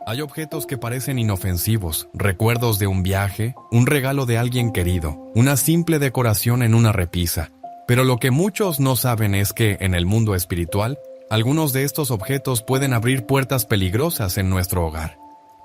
Hay objetos que parecen inofensivos, recuerdos de un viaje, un regalo de alguien querido, una simple decoración en una repisa. Pero lo que muchos no saben es que, en el mundo espiritual, algunos de estos objetos pueden abrir puertas peligrosas en nuestro hogar.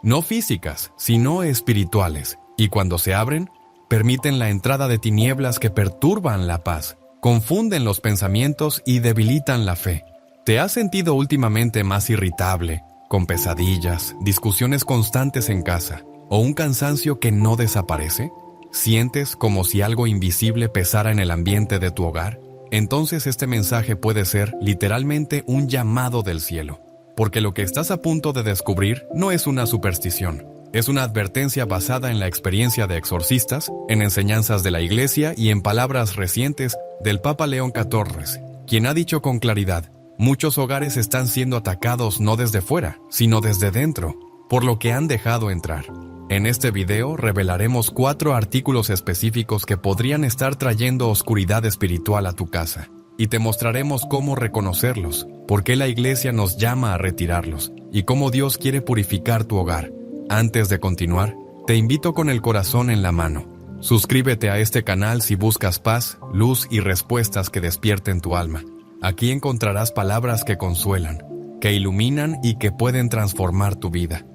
No físicas, sino espirituales, y cuando se abren, permiten la entrada de tinieblas que perturban la paz, confunden los pensamientos y debilitan la fe. ¿Te has sentido últimamente más irritable, con pesadillas, discusiones constantes en casa, o un cansancio que no desaparece? ¿Sientes como si algo invisible pesara en el ambiente de tu hogar? Entonces este mensaje puede ser literalmente un llamado del cielo, porque lo que estás a punto de descubrir no es una superstición. Es una advertencia basada en la experiencia de exorcistas, en enseñanzas de la Iglesia y en palabras recientes del Papa León XIV, quien ha dicho con claridad: muchos hogares están siendo atacados no desde fuera, sino desde dentro, por lo que han dejado entrar. En este video revelaremos 4 artículos específicos que podrían estar trayendo oscuridad espiritual a tu casa, y te mostraremos cómo reconocerlos, por qué la Iglesia nos llama a retirarlos, y cómo Dios quiere purificar tu hogar. Antes de continuar, te invito con el corazón en la mano. Suscríbete a este canal si buscas paz, luz y respuestas que despierten tu alma. Aquí encontrarás palabras que consuelan, que iluminan y que pueden transformar tu vida.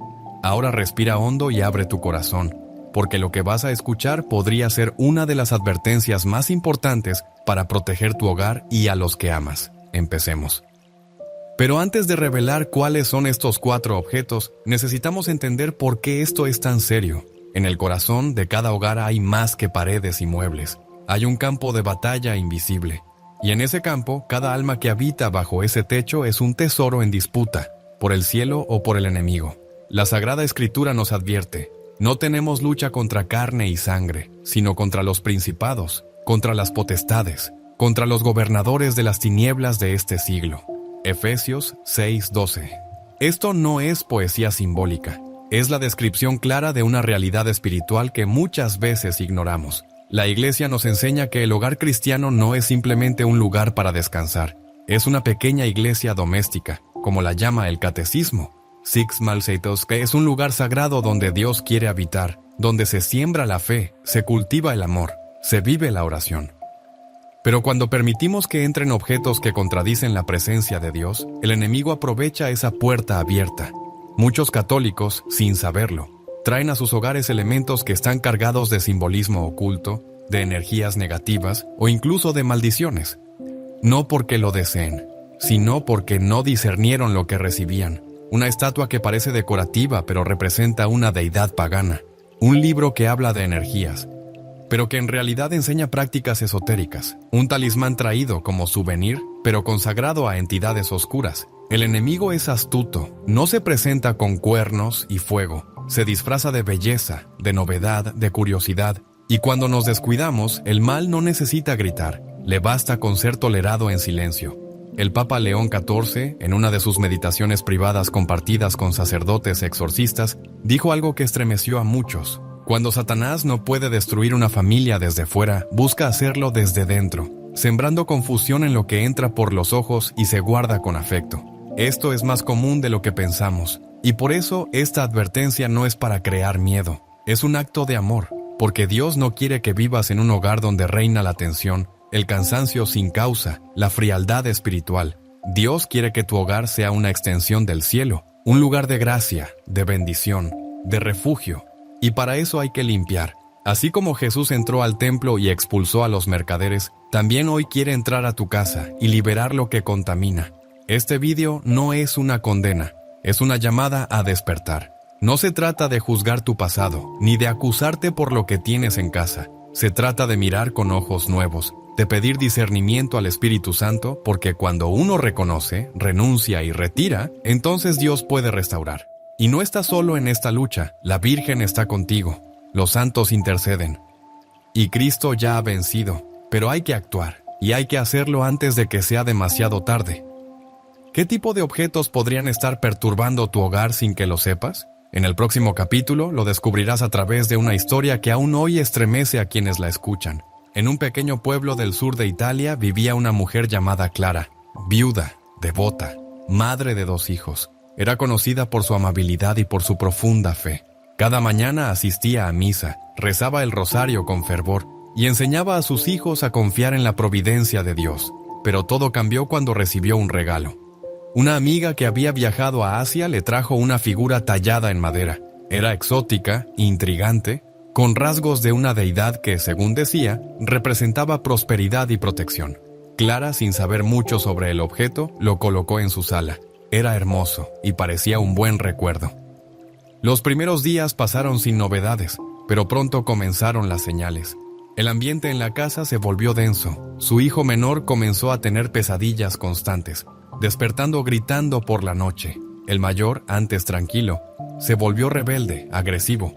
Ahora respira hondo y abre tu corazón, porque lo que vas a escuchar podría ser una de las advertencias más importantes para proteger tu hogar y a los que amas. Empecemos. Pero antes de revelar cuáles son estos 4 objetos, necesitamos entender por qué esto es tan serio. En el corazón de cada hogar hay más que paredes y muebles. Hay un campo de batalla invisible. Y en ese campo, cada alma que habita bajo ese techo es un tesoro en disputa, por el cielo o por el enemigo. La Sagrada Escritura nos advierte: no tenemos lucha contra carne y sangre, sino contra los principados, contra las potestades, contra los gobernadores de las tinieblas de este siglo. Efesios 6:12. Esto no es poesía simbólica, es la descripción clara de una realidad espiritual que muchas veces ignoramos. La Iglesia nos enseña que el hogar cristiano no es simplemente un lugar para descansar, es una pequeña iglesia doméstica, como la llama el Catecismo. Six Malseitos, que es un lugar sagrado donde Dios quiere habitar, donde se siembra la fe, se cultiva el amor, se vive la oración. Pero cuando permitimos que entren objetos que contradicen la presencia de Dios, el enemigo aprovecha esa puerta abierta. Muchos católicos, sin saberlo, traen a sus hogares elementos que están cargados de simbolismo oculto, de energías negativas o incluso de maldiciones. No porque lo deseen, sino porque no discernieron lo que recibían. Una estatua que parece decorativa pero representa una deidad pagana. Un libro que habla de energías, pero que en realidad enseña prácticas esotéricas. Un talismán traído como souvenir, pero consagrado a entidades oscuras. El enemigo es astuto, no se presenta con cuernos y fuego. Se disfraza de belleza, de novedad, de curiosidad. Y cuando nos descuidamos, el mal no necesita gritar, le basta con ser tolerado en silencio. El Papa León XIV, en una de sus meditaciones privadas compartidas con sacerdotes exorcistas, dijo algo que estremeció a muchos. Cuando Satanás no puede destruir una familia desde fuera, busca hacerlo desde dentro, sembrando confusión en lo que entra por los ojos y se guarda con afecto. Esto es más común de lo que pensamos, y por eso esta advertencia no es para crear miedo, es un acto de amor, porque Dios no quiere que vivas en un hogar donde reina la tensión, el cansancio sin causa, la frialdad espiritual. Dios quiere que tu hogar sea una extensión del cielo, un lugar de gracia, de bendición, de refugio. Y para eso hay que limpiar. Así como Jesús entró al templo y expulsó a los mercaderes, también hoy quiere entrar a tu casa y liberar lo que contamina. Este video no es una condena, es una llamada a despertar. No se trata de juzgar tu pasado, ni de acusarte por lo que tienes en casa. Se trata de mirar con ojos nuevos, de pedir discernimiento al Espíritu Santo, porque cuando uno reconoce, renuncia y retira, entonces Dios puede restaurar. Y no estás solo en esta lucha, la Virgen está contigo, los santos interceden. Y Cristo ya ha vencido, pero hay que actuar, y hay que hacerlo antes de que sea demasiado tarde. ¿Qué tipo de objetos podrían estar perturbando tu hogar sin que lo sepas? En el próximo capítulo lo descubrirás a través de una historia que aún hoy estremece a quienes la escuchan. En un pequeño pueblo del sur de Italia vivía una mujer llamada Clara, viuda, devota, madre de 2 hijos. Era conocida por su amabilidad y por su profunda fe. Cada mañana asistía a misa, rezaba el rosario con fervor y enseñaba a sus hijos a confiar en la providencia de Dios. Pero todo cambió cuando recibió un regalo. Una amiga que había viajado a Asia le trajo una figura tallada en madera. Era exótica, intrigante, con rasgos de una deidad que, según decía, representaba prosperidad y protección. Clara, sin saber mucho sobre el objeto, lo colocó en su sala. Era hermoso y parecía un buen recuerdo. Los primeros días pasaron sin novedades, pero pronto comenzaron las señales. El ambiente en la casa se volvió denso. Su hijo menor comenzó a tener pesadillas constantes, despertando gritando por la noche. El mayor, antes tranquilo, se volvió rebelde, agresivo.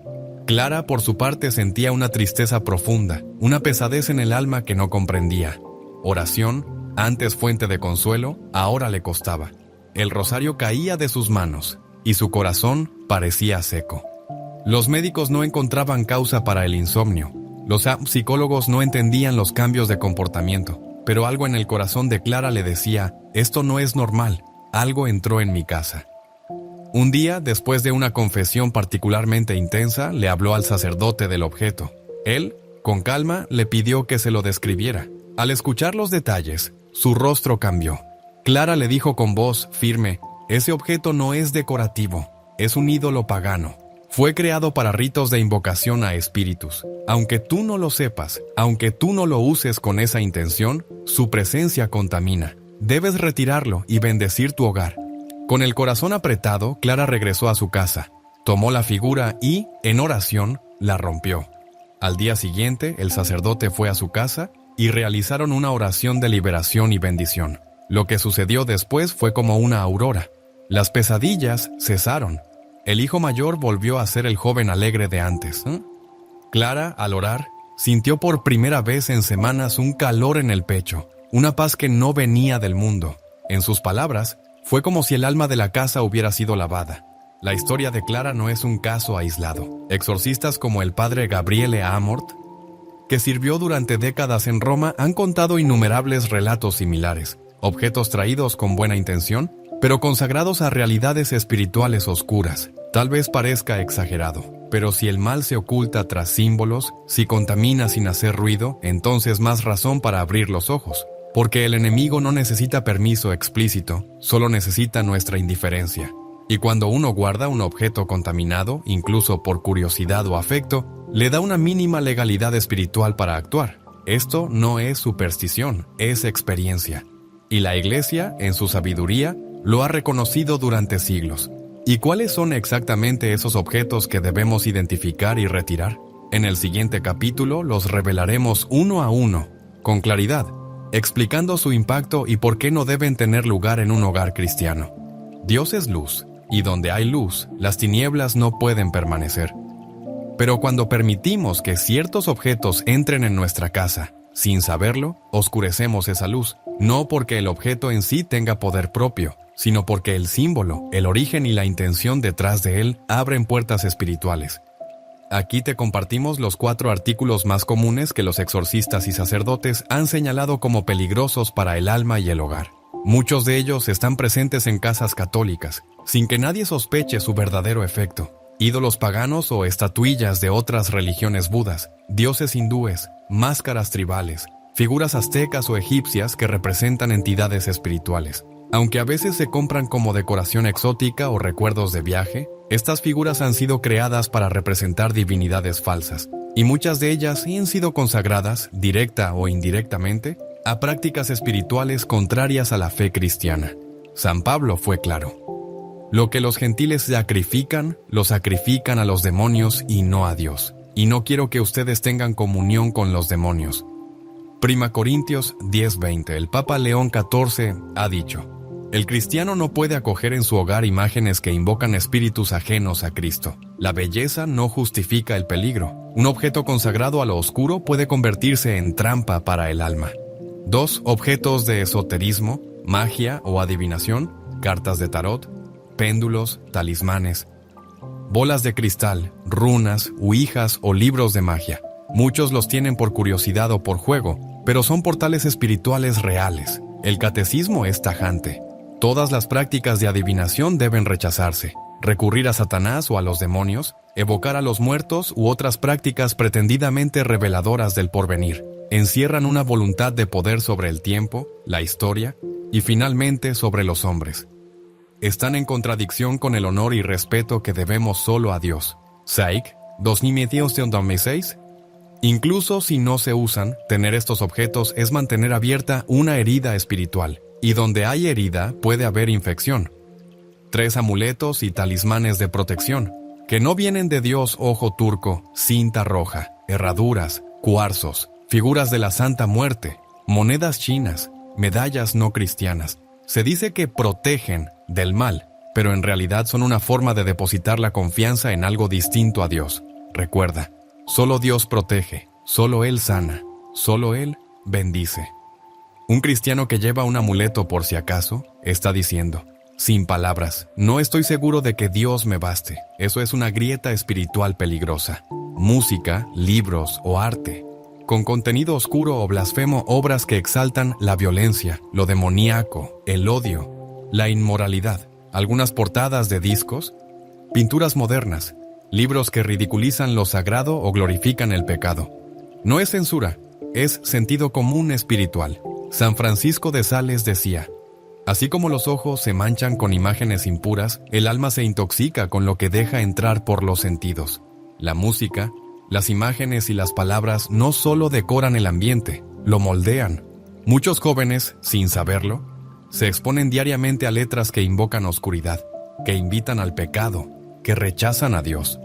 Clara, por su parte, sentía una tristeza profunda, una pesadez en el alma que no comprendía. Oración, antes fuente de consuelo, ahora le costaba. El rosario caía de sus manos y su corazón parecía seco. Los médicos no encontraban causa para el insomnio. Los psicólogos no entendían los cambios de comportamiento, pero algo en el corazón de Clara le decía, esto no es normal, algo entró en mi casa. Un día, después de una confesión particularmente intensa, le habló al sacerdote del objeto. Él, con calma, le pidió que se lo describiera. Al escuchar los detalles, su rostro cambió. Clara le dijo con voz firme, ese objeto no es decorativo, es un ídolo pagano. Fue creado para ritos de invocación a espíritus. Aunque tú no lo sepas, aunque tú no lo uses con esa intención, su presencia contamina. Debes retirarlo y bendecir tu hogar. Con el corazón apretado, Clara regresó a su casa. Tomó la figura y, en oración, la rompió. Al día siguiente, el sacerdote fue a su casa y realizaron una oración de liberación y bendición. Lo que sucedió después fue como una aurora. Las pesadillas cesaron. El hijo mayor volvió a ser el joven alegre de antes. Clara, al orar, sintió por primera vez en semanas un calor en el pecho, una paz que no venía del mundo. En sus palabras, fue como si el alma de la casa hubiera sido lavada. La historia de Clara no es un caso aislado. Exorcistas como el padre Gabriele Amort, que sirvió durante décadas en Roma, han contado innumerables relatos similares. Objetos traídos con buena intención, pero consagrados a realidades espirituales oscuras. Tal vez parezca exagerado, pero si el mal se oculta tras símbolos, si contamina sin hacer ruido, entonces más razón para abrir los ojos. Porque el enemigo no necesita permiso explícito, solo necesita nuestra indiferencia. Y cuando uno guarda un objeto contaminado, incluso por curiosidad o afecto, le da una mínima legalidad espiritual para actuar. Esto no es superstición, es experiencia. Y la Iglesia, en su sabiduría, lo ha reconocido durante siglos. ¿Y cuáles son exactamente esos objetos que debemos identificar y retirar? En el siguiente capítulo los revelaremos uno a uno, con claridad, explicando su impacto y por qué no deben tener lugar en un hogar cristiano. Dios es luz, y donde hay luz, las tinieblas no pueden permanecer. Pero cuando permitimos que ciertos objetos entren en nuestra casa, sin saberlo, oscurecemos esa luz, no porque el objeto en sí tenga poder propio, sino porque el símbolo, el origen y la intención detrás de él abren puertas espirituales. Aquí te compartimos los 4 artículos más comunes que los exorcistas y sacerdotes han señalado como peligrosos para el alma y el hogar. Muchos de ellos están presentes en casas católicas, sin que nadie sospeche su verdadero efecto. Ídolos paganos o estatuillas de otras religiones budas, dioses hindúes, máscaras tribales, figuras aztecas o egipcias que representan entidades espirituales. Aunque a veces se compran como decoración exótica o recuerdos de viaje, estas figuras han sido creadas para representar divinidades falsas, y muchas de ellas han sido consagradas, directa o indirectamente, a prácticas espirituales contrarias a la fe cristiana. San Pablo fue claro. Lo que los gentiles sacrifican, lo sacrifican a los demonios y no a Dios. Y no quiero que ustedes tengan comunión con los demonios. 1 Corintios 10:20. El Papa León XIV ha dicho: el cristiano no puede acoger en su hogar imágenes que invocan espíritus ajenos a Cristo. La belleza no justifica el peligro. Un objeto consagrado a lo oscuro puede convertirse en trampa para el alma. 2. Objetos de esoterismo, magia o adivinación, cartas de tarot, péndulos, talismanes, bolas de cristal, runas, ouijas o libros de magia. Muchos los tienen por curiosidad o por juego, pero son portales espirituales reales. El catecismo es tajante. Todas las prácticas de adivinación deben rechazarse. Recurrir a Satanás o a los demonios, evocar a los muertos u otras prácticas pretendidamente reveladoras del porvenir, encierran una voluntad de poder sobre el tiempo, la historia y finalmente sobre los hombres. Están en contradicción con el honor y respeto que debemos solo a Dios. Psych 2016. Incluso si no se usan, tener estos objetos es mantener abierta una herida espiritual, y donde hay herida puede haber infección. 3 amuletos y talismanes de protección, que no vienen de Dios: ojo turco, cinta roja, herraduras, cuarzos, figuras de la Santa Muerte, monedas chinas, medallas no cristianas. Se dice que protegen del mal, pero en realidad son una forma de depositar la confianza en algo distinto a Dios. Recuerda, solo Dios protege, solo Él sana, solo Él bendice. Un cristiano que lleva un amuleto por si acaso, está diciendo: sin palabras, no estoy seguro de que Dios me baste. Eso es una grieta espiritual peligrosa. Música, libros o arte con contenido oscuro o blasfemo, obras que exaltan la violencia, lo demoníaco, el odio, la inmoralidad, algunas portadas de discos, pinturas modernas, libros que ridiculizan lo sagrado o glorifican el pecado. No es censura, es sentido común espiritual. San Francisco de Sales decía: así como los ojos se manchan con imágenes impuras, el alma se intoxica con lo que deja entrar por los sentidos. La música, las imágenes y las palabras no solo decoran el ambiente, lo moldean. Muchos jóvenes, sin saberlo, se exponen diariamente a letras que invocan oscuridad, que invitan al pecado, que rechazan a Dios.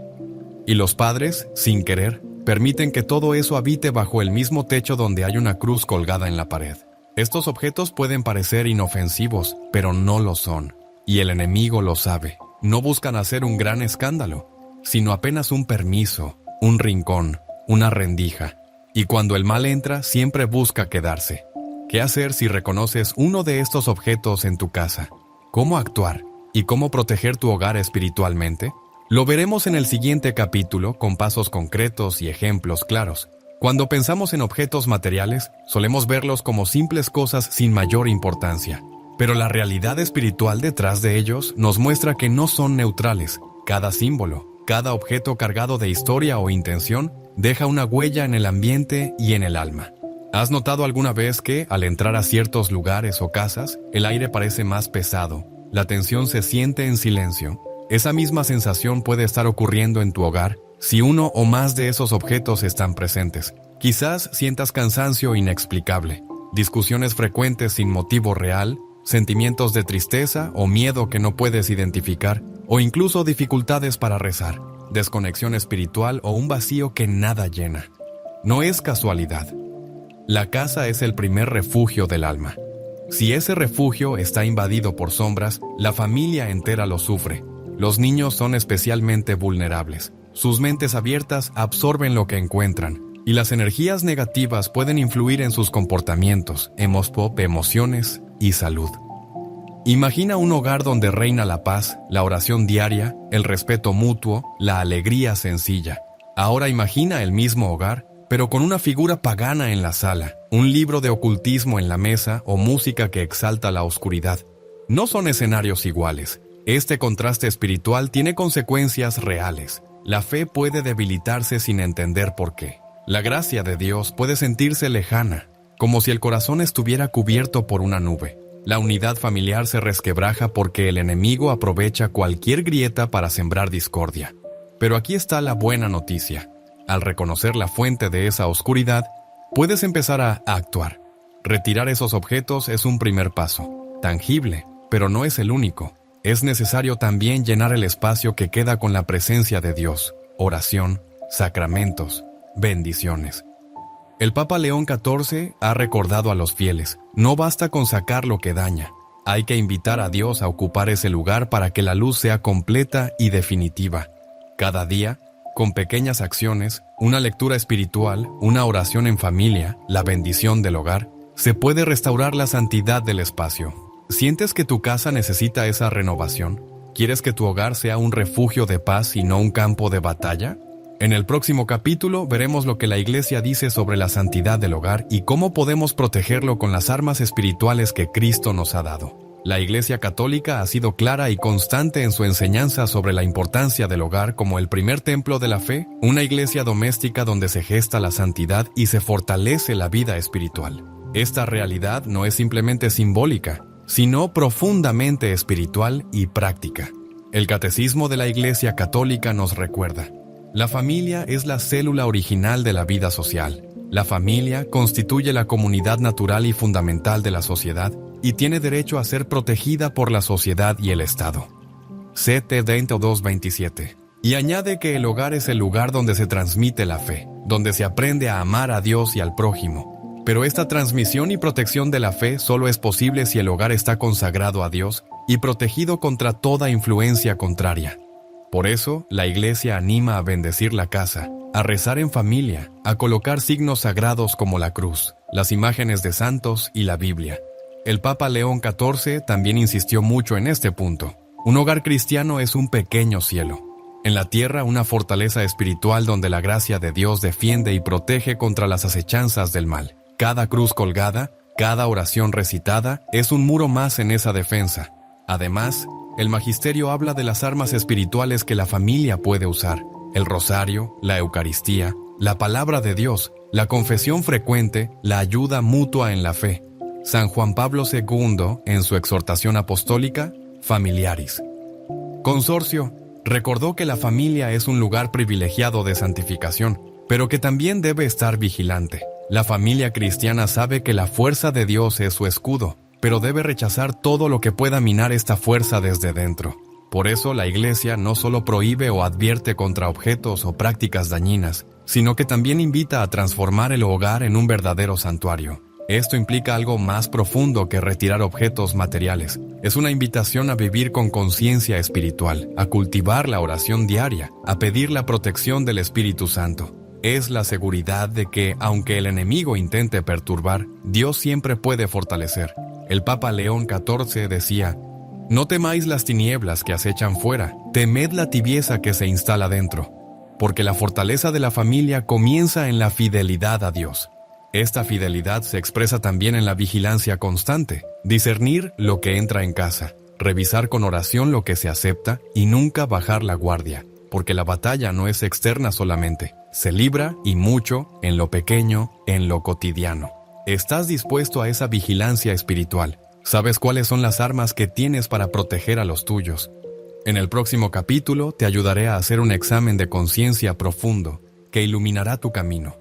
Y los padres, sin querer, permiten que todo eso habite bajo el mismo techo donde hay una cruz colgada en la pared. Estos objetos pueden parecer inofensivos, pero no lo son. Y el enemigo lo sabe. No buscan hacer un gran escándalo, sino apenas un permiso, un rincón, una rendija. Y cuando el mal entra, siempre busca quedarse. ¿Qué hacer si reconoces uno de estos objetos en tu casa? ¿Cómo actuar? ¿Y cómo proteger tu hogar espiritualmente? Lo veremos en el siguiente capítulo con pasos concretos y ejemplos claros. Cuando pensamos en objetos materiales, solemos verlos como simples cosas sin mayor importancia. Pero la realidad espiritual detrás de ellos nos muestra que no son neutrales. Cada símbolo, cada objeto cargado de historia o intención, deja una huella en el ambiente y en el alma. ¿Has notado alguna vez que, al entrar a ciertos lugares o casas, el aire parece más pesado, la tensión se siente en silencio? Esa misma sensación puede estar ocurriendo en tu hogar si uno o más de esos objetos están presentes. Quizás sientas cansancio inexplicable, discusiones frecuentes sin motivo real, sentimientos de tristeza o miedo que no puedes identificar, o incluso dificultades para rezar, desconexión espiritual o un vacío que nada llena. No es casualidad. La casa es el primer refugio del alma. Si ese refugio está invadido por sombras, la familia entera lo sufre. Los niños son especialmente vulnerables. Sus mentes abiertas absorben lo que encuentran, y las energías negativas pueden influir en sus comportamientos, emociones y salud. Imagina un hogar donde reina la paz, la oración diaria, el respeto mutuo, la alegría sencilla. Ahora imagina el mismo hogar, pero con una figura pagana en la sala, un libro de ocultismo en la mesa o música que exalta la oscuridad. No son escenarios iguales. Este contraste espiritual tiene consecuencias reales. La fe puede debilitarse sin entender por qué. La gracia de Dios puede sentirse lejana, como si el corazón estuviera cubierto por una nube. La unidad familiar se resquebraja porque el enemigo aprovecha cualquier grieta para sembrar discordia. Pero aquí está la buena noticia. Al reconocer la fuente de esa oscuridad, puedes empezar a actuar. Retirar esos objetos es un primer paso, tangible, pero no es el único. Es necesario también llenar el espacio que queda con la presencia de Dios, oración, sacramentos, bendiciones. El Papa León XIV ha recordado a los fieles: no basta con sacar lo que daña, hay que invitar a Dios a ocupar ese lugar para que la luz sea completa y definitiva. Cada día, con pequeñas acciones, una lectura espiritual, una oración en familia, la bendición del hogar, se puede restaurar la santidad del espacio. ¿Sientes que tu casa necesita esa renovación? ¿Quieres que tu hogar sea un refugio de paz y no un campo de batalla? En el próximo capítulo veremos lo que la Iglesia dice sobre la santidad del hogar y cómo podemos protegerlo con las armas espirituales que Cristo nos ha dado. La Iglesia Católica ha sido clara y constante en su enseñanza sobre la importancia del hogar como el primer templo de la fe, una iglesia doméstica donde se gesta la santidad y se fortalece la vida espiritual. Esta realidad no es simplemente simbólica, sino profundamente espiritual y práctica. El Catecismo de la Iglesia Católica nos recuerda: la familia es la célula original de la vida social. La familia constituye la comunidad natural y fundamental de la sociedad y tiene derecho a ser protegida por la sociedad y el Estado. CT 22:27. Y añade que el hogar es el lugar donde se transmite la fe, donde se aprende a amar a Dios y al prójimo. Pero esta transmisión y protección de la fe solo es posible si el hogar está consagrado a Dios y protegido contra toda influencia contraria. Por eso, la Iglesia anima a bendecir la casa, a rezar en familia, a colocar signos sagrados como la cruz, las imágenes de santos y la Biblia. El Papa León XIV también insistió mucho en este punto. Un hogar cristiano es un pequeño cielo. En la tierra, una fortaleza espiritual donde la gracia de Dios defiende y protege contra las acechanzas del mal. Cada cruz colgada, cada oración recitada, es un muro más en esa defensa. Además, el magisterio habla de las armas espirituales que la familia puede usar: el rosario, la Eucaristía, la palabra de Dios, la confesión frecuente, la ayuda mutua en la fe. San Juan Pablo II, en su exhortación apostólica, Familiaris Consortio, recordó que la familia es un lugar privilegiado de santificación, pero que también debe estar vigilante. La familia cristiana sabe que la fuerza de Dios es su escudo, pero debe rechazar todo lo que pueda minar esta fuerza desde dentro. Por eso la Iglesia no solo prohíbe o advierte contra objetos o prácticas dañinas, sino que también invita a transformar el hogar en un verdadero santuario. Esto implica algo más profundo que retirar objetos materiales. Es una invitación a vivir con conciencia espiritual, a cultivar la oración diaria, a pedir la protección del Espíritu Santo. Es la seguridad de que, aunque el enemigo intente perturbar, Dios siempre puede fortalecer. El Papa León XIV decía: no temáis las tinieblas que acechan fuera, temed la tibieza que se instala dentro, porque la fortaleza de la familia comienza en la fidelidad a Dios. Esta fidelidad se expresa también en la vigilancia constante, discernir lo que entra en casa, revisar con oración lo que se acepta y nunca bajar la guardia, porque la batalla no es externa solamente, se libra y mucho en lo pequeño, en lo cotidiano. ¿Estás dispuesto a esa vigilancia espiritual? ¿Sabes cuáles son las armas que tienes para proteger a los tuyos? En el próximo capítulo te ayudaré a hacer un examen de conciencia profundo que iluminará tu camino.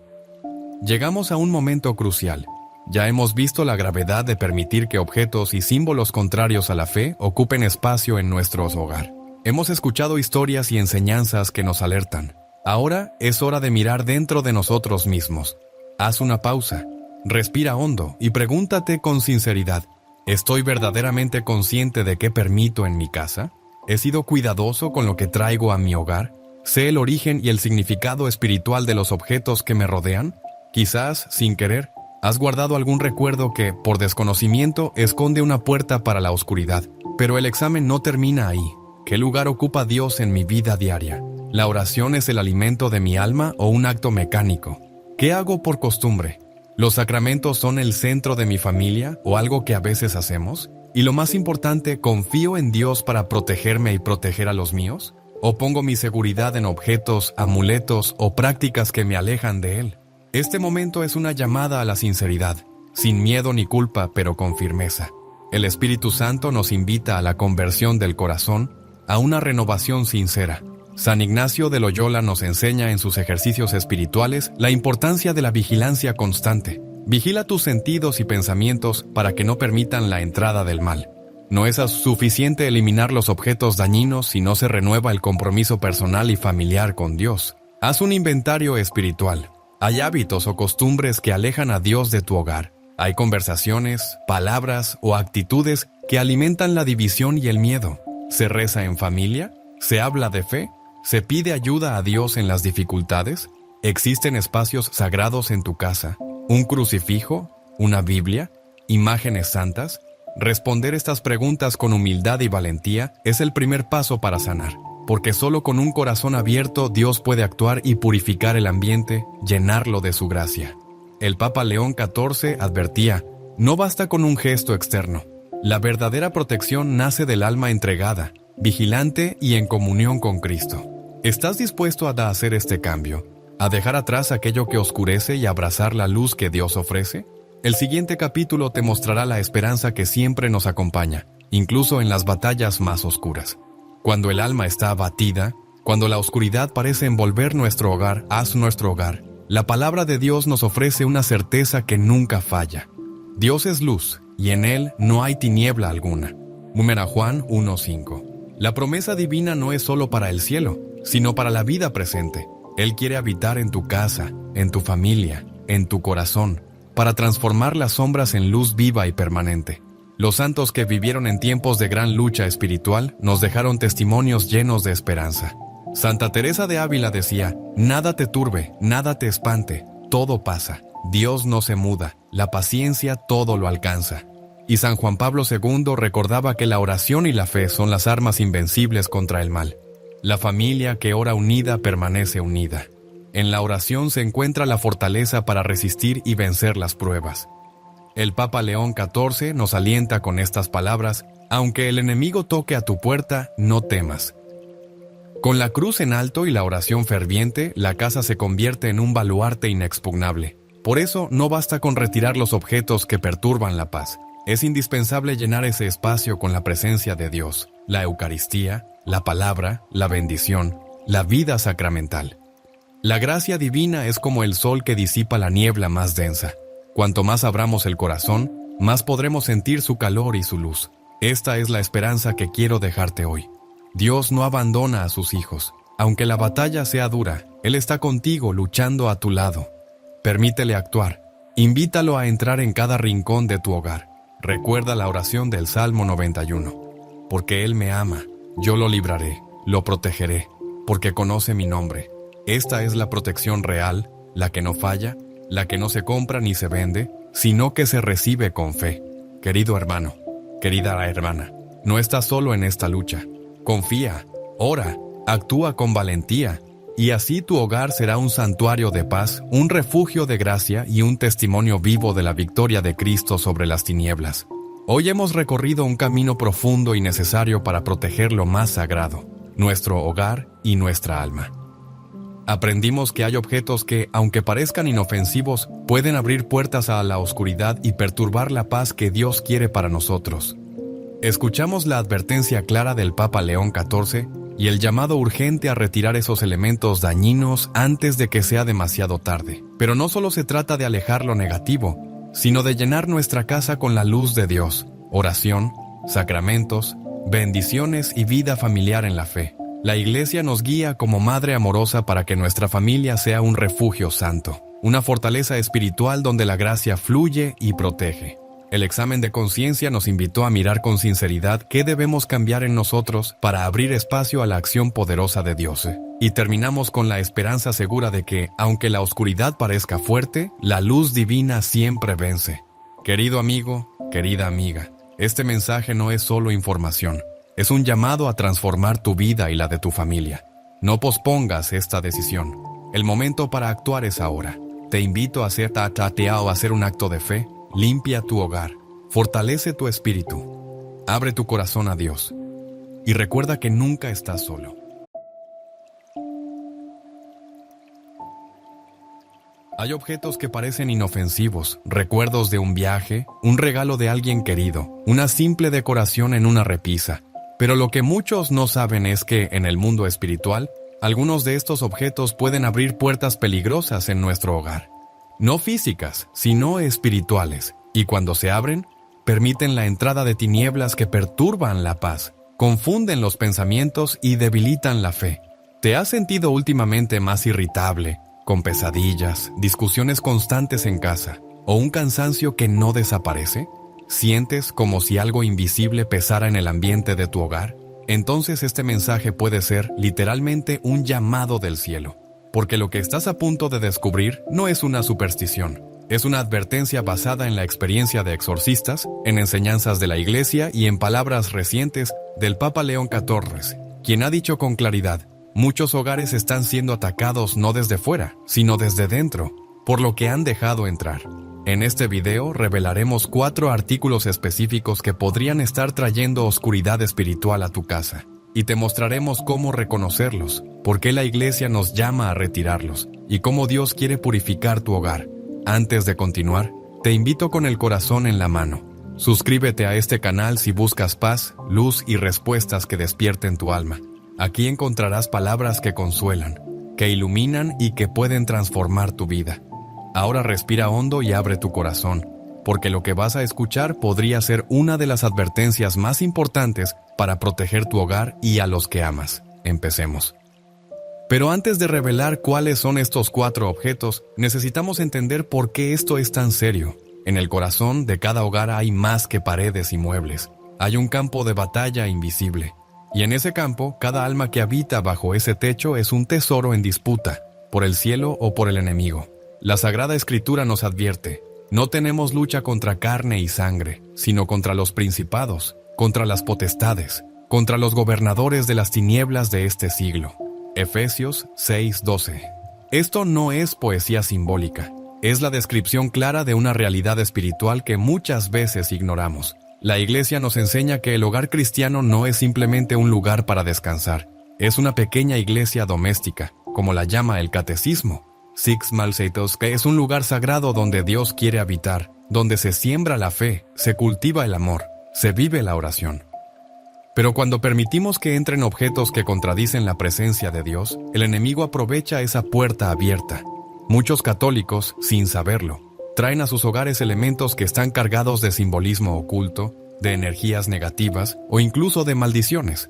Llegamos a un momento crucial. Ya hemos visto la gravedad de permitir que objetos y símbolos contrarios a la fe ocupen espacio en nuestro hogar. Hemos escuchado historias y enseñanzas que nos alertan. Ahora es hora de mirar dentro de nosotros mismos. Haz una pausa, respira hondo y pregúntate con sinceridad: ¿estoy verdaderamente consciente de qué permito en mi casa? ¿He sido cuidadoso con lo que traigo a mi hogar? ¿Sé el origen y el significado espiritual de los objetos que me rodean? Quizás, sin querer, has guardado algún recuerdo que, por desconocimiento, esconde una puerta para la oscuridad. Pero el examen no termina ahí. ¿Qué lugar ocupa Dios en mi vida diaria? ¿La oración es el alimento de mi alma o un acto mecánico? ¿Qué hago por costumbre? ¿Los sacramentos son el centro de mi familia o algo que a veces hacemos? Y lo más importante, ¿confío en Dios para protegerme y proteger a los míos? ¿O pongo mi seguridad en objetos, amuletos o prácticas que me alejan de Él? Este momento es una llamada a la sinceridad, sin miedo ni culpa, pero con firmeza. El Espíritu Santo nos invita a la conversión del corazón, a una renovación sincera. San Ignacio de Loyola nos enseña en sus ejercicios espirituales la importancia de la vigilancia constante. Vigila tus sentidos y pensamientos para que no permitan la entrada del mal. No es suficiente eliminar los objetos dañinos si no se renueva el compromiso personal y familiar con Dios. Haz un inventario espiritual. Hay hábitos o costumbres que alejan a Dios de tu hogar. Hay conversaciones, palabras o actitudes que alimentan la división y el miedo. ¿Se reza en familia? ¿Se habla de fe? ¿Se pide ayuda a Dios en las dificultades? ¿Existen espacios sagrados en tu casa? ¿Un crucifijo? ¿Una Biblia? ¿Imágenes santas? Responder estas preguntas con humildad y valentía es el primer paso para sanar, porque solo con un corazón abierto Dios puede actuar y purificar el ambiente, llenarlo de su gracia. El Papa León XIV advertía: no basta con un gesto externo, La verdadera protección nace del alma entregada, vigilante y en comunión con Cristo. ¿Estás dispuesto a hacer este cambio? ¿A dejar atrás aquello que oscurece y abrazar la luz que Dios ofrece? El siguiente capítulo te mostrará la esperanza que siempre nos acompaña, incluso en las batallas más oscuras. Cuando el alma está abatida, cuando la oscuridad parece envolver nuestro hogar, haz nuestro hogar, la palabra de Dios nos ofrece una certeza que nunca falla. Dios es luz, y en Él no hay tiniebla alguna. Juan 1:5. La promesa divina no es solo para el cielo, sino para la vida presente. Él quiere habitar en tu casa, en tu familia, en tu corazón, para transformar las sombras en luz viva y permanente. Los santos que vivieron en tiempos de gran lucha espiritual nos dejaron testimonios llenos de esperanza. Santa Teresa de Ávila decía: nada te turbe, nada te espante, todo pasa. Dios no se muda, la paciencia todo lo alcanza. Y San Juan Pablo II recordaba que la oración y la fe son las armas invencibles contra el mal. La familia que ora unida permanece unida. En la oración se encuentra la fortaleza para resistir y vencer las pruebas. El Papa León XIV nos alienta con estas palabras: aunque el enemigo toque a tu puerta, no temas. Con la cruz en alto y la oración ferviente, la casa se convierte en un baluarte inexpugnable. Por eso no basta con retirar los objetos que perturban la paz. Es indispensable llenar ese espacio con la presencia de Dios, la Eucaristía, la palabra, la bendición, la vida sacramental. La gracia divina es como el sol que disipa la niebla más densa. Cuanto más abramos el corazón, más podremos sentir su calor y su luz. Esta es la esperanza que quiero dejarte hoy. Dios no abandona a sus hijos. Aunque la batalla sea dura, Él está contigo luchando a tu lado. Permítele actuar. Invítalo a entrar en cada rincón de tu hogar. Recuerda la oración del Salmo 91. Porque Él me ama, yo lo libraré, lo protegeré, porque conoce mi nombre. Esta es la protección real, la que no falla, la que no se compra ni se vende, sino que se recibe con fe. Querido hermano, querida hermana, no estás solo en esta lucha. Confía, ora, actúa con valentía, y así tu hogar será un santuario de paz, un refugio de gracia y un testimonio vivo de la victoria de Cristo sobre las tinieblas. Hoy hemos recorrido un camino profundo y necesario para proteger lo más sagrado, nuestro hogar y nuestra alma. Aprendimos que hay objetos que, aunque parezcan inofensivos, pueden abrir puertas a la oscuridad y perturbar la paz que Dios quiere para nosotros. Escuchamos la advertencia clara del Papa León XIV y el llamado urgente a retirar esos elementos dañinos antes de que sea demasiado tarde. Pero no solo se trata de alejar lo negativo, sino de llenar nuestra casa con la luz de Dios, oración, sacramentos, bendiciones y vida familiar en la fe. La Iglesia nos guía como madre amorosa para que nuestra familia sea un refugio santo, una fortaleza espiritual donde la gracia fluye y protege. El examen de conciencia nos invitó a mirar con sinceridad qué debemos cambiar en nosotros para abrir espacio a la acción poderosa de Dios. Y terminamos con la esperanza segura de que, aunque la oscuridad parezca fuerte, la luz divina siempre vence. Querido amigo, querida amiga, este mensaje no es solo información. Es un llamado a transformar tu vida y la de tu familia. No pospongas esta decisión. El momento para actuar es ahora. Te invito a hacer o hacer un acto de fe. Limpia tu hogar. Fortalece tu espíritu. Abre tu corazón a Dios. Y recuerda que nunca estás solo. Hay objetos que parecen inofensivos, recuerdos de un viaje, un regalo de alguien querido, una simple decoración en una repisa. Pero lo que muchos no saben es que, en el mundo espiritual, algunos de estos objetos pueden abrir puertas peligrosas en nuestro hogar. No físicas, sino espirituales. Y cuando se abren, permiten la entrada de tinieblas que perturban la paz, confunden los pensamientos y debilitan la fe. ¿Te has sentido últimamente más irritable, con pesadillas, discusiones constantes en casa, o un cansancio que no desaparece? ¿Sientes como si algo invisible pesara en el ambiente de tu hogar? Entonces este mensaje puede ser literalmente un llamado del cielo, porque lo que estás a punto de descubrir no es una superstición, es una advertencia basada en la experiencia de exorcistas, en enseñanzas de la Iglesia y en palabras recientes del Papa León XIV, quien ha dicho con claridad: muchos hogares están siendo atacados no desde fuera, sino desde dentro, por lo que han dejado entrar. En este video revelaremos 4 artículos específicos que podrían estar trayendo oscuridad espiritual a tu casa, y te mostraremos cómo reconocerlos, por qué la iglesia nos llama a retirarlos, y cómo Dios quiere purificar tu hogar. Antes de continuar, te invito con el corazón en la mano. Suscríbete a este canal si buscas paz, luz y respuestas que despierten tu alma. Aquí encontrarás palabras que consuelan, que iluminan y que pueden transformar tu vida. Ahora respira hondo y abre tu corazón, porque lo que vas a escuchar podría ser una de las advertencias más importantes para proteger tu hogar y a los que amas. Empecemos. Pero antes de revelar cuáles son estos 4 objetos, necesitamos entender por qué esto es tan serio. En el corazón de cada hogar hay más que paredes y muebles. Hay un campo de batalla invisible. Y en ese campo, cada alma que habita bajo ese techo es un tesoro en disputa, por el cielo o por el enemigo. La Sagrada Escritura nos advierte: no tenemos lucha contra carne y sangre, sino contra los principados, contra las potestades, contra los gobernadores de las tinieblas de este siglo. Efesios 6:12. Esto no es poesía simbólica, es la descripción clara de una realidad espiritual que muchas veces ignoramos. La Iglesia nos enseña que el hogar cristiano no es simplemente un lugar para descansar, es una pequeña iglesia doméstica, como la llama el Catecismo. Six Malseitos, que es un lugar sagrado donde Dios quiere habitar, donde se siembra la fe, se cultiva el amor, se vive la oración. Pero cuando permitimos que entren objetos que contradicen la presencia de Dios, el enemigo aprovecha esa puerta abierta. Muchos católicos, sin saberlo, traen a sus hogares elementos que están cargados de simbolismo oculto, de energías negativas o incluso de maldiciones.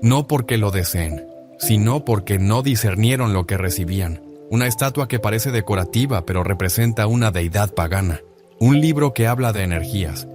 No porque lo deseen, sino porque no discernieron lo que recibían. Una estatua que parece decorativa pero representa una deidad pagana. Un libro que habla de energías,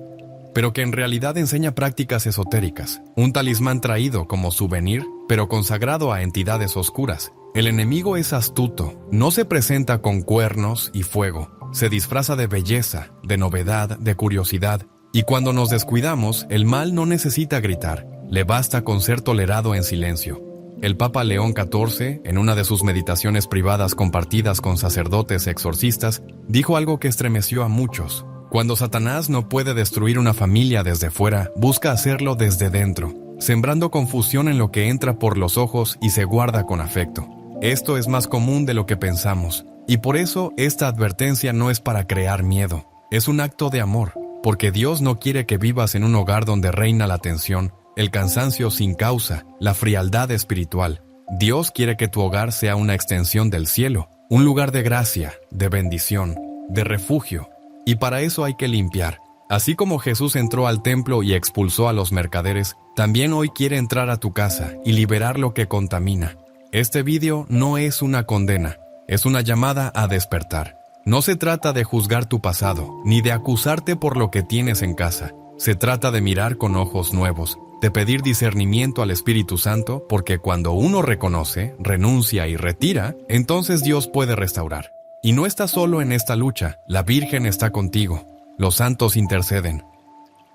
pero que en realidad enseña prácticas esotéricas. Un talismán traído como souvenir, pero consagrado a entidades oscuras. El enemigo es astuto, no se presenta con cuernos y fuego. Se disfraza de belleza, de novedad, de curiosidad. Y cuando nos descuidamos, el mal no necesita gritar, le basta con ser tolerado en silencio. El Papa León XIV, en una de sus meditaciones privadas compartidas con sacerdotes exorcistas, dijo algo que estremeció a muchos. Cuando Satanás no puede destruir una familia desde fuera, busca hacerlo desde dentro, sembrando confusión en lo que entra por los ojos y se guarda con afecto. Esto es más común de lo que pensamos, y por eso esta advertencia no es para crear miedo, es un acto de amor, porque Dios no quiere que vivas en un hogar donde reina la tensión, el cansancio sin causa, la frialdad espiritual. Dios quiere que tu hogar sea una extensión del cielo, un lugar de gracia, de bendición, de refugio. Y para eso hay que limpiar. Así como Jesús entró al templo y expulsó a los mercaderes, también hoy quiere entrar a tu casa y liberar lo que contamina. Este vídeo no es una condena, es una llamada a despertar. No se trata de juzgar tu pasado, ni de acusarte por lo que tienes en casa. Se trata de mirar con ojos nuevos, de pedir discernimiento al Espíritu Santo, porque cuando uno reconoce, renuncia y retira, entonces Dios puede restaurar. Y no estás solo en esta lucha, la Virgen está contigo, los santos interceden.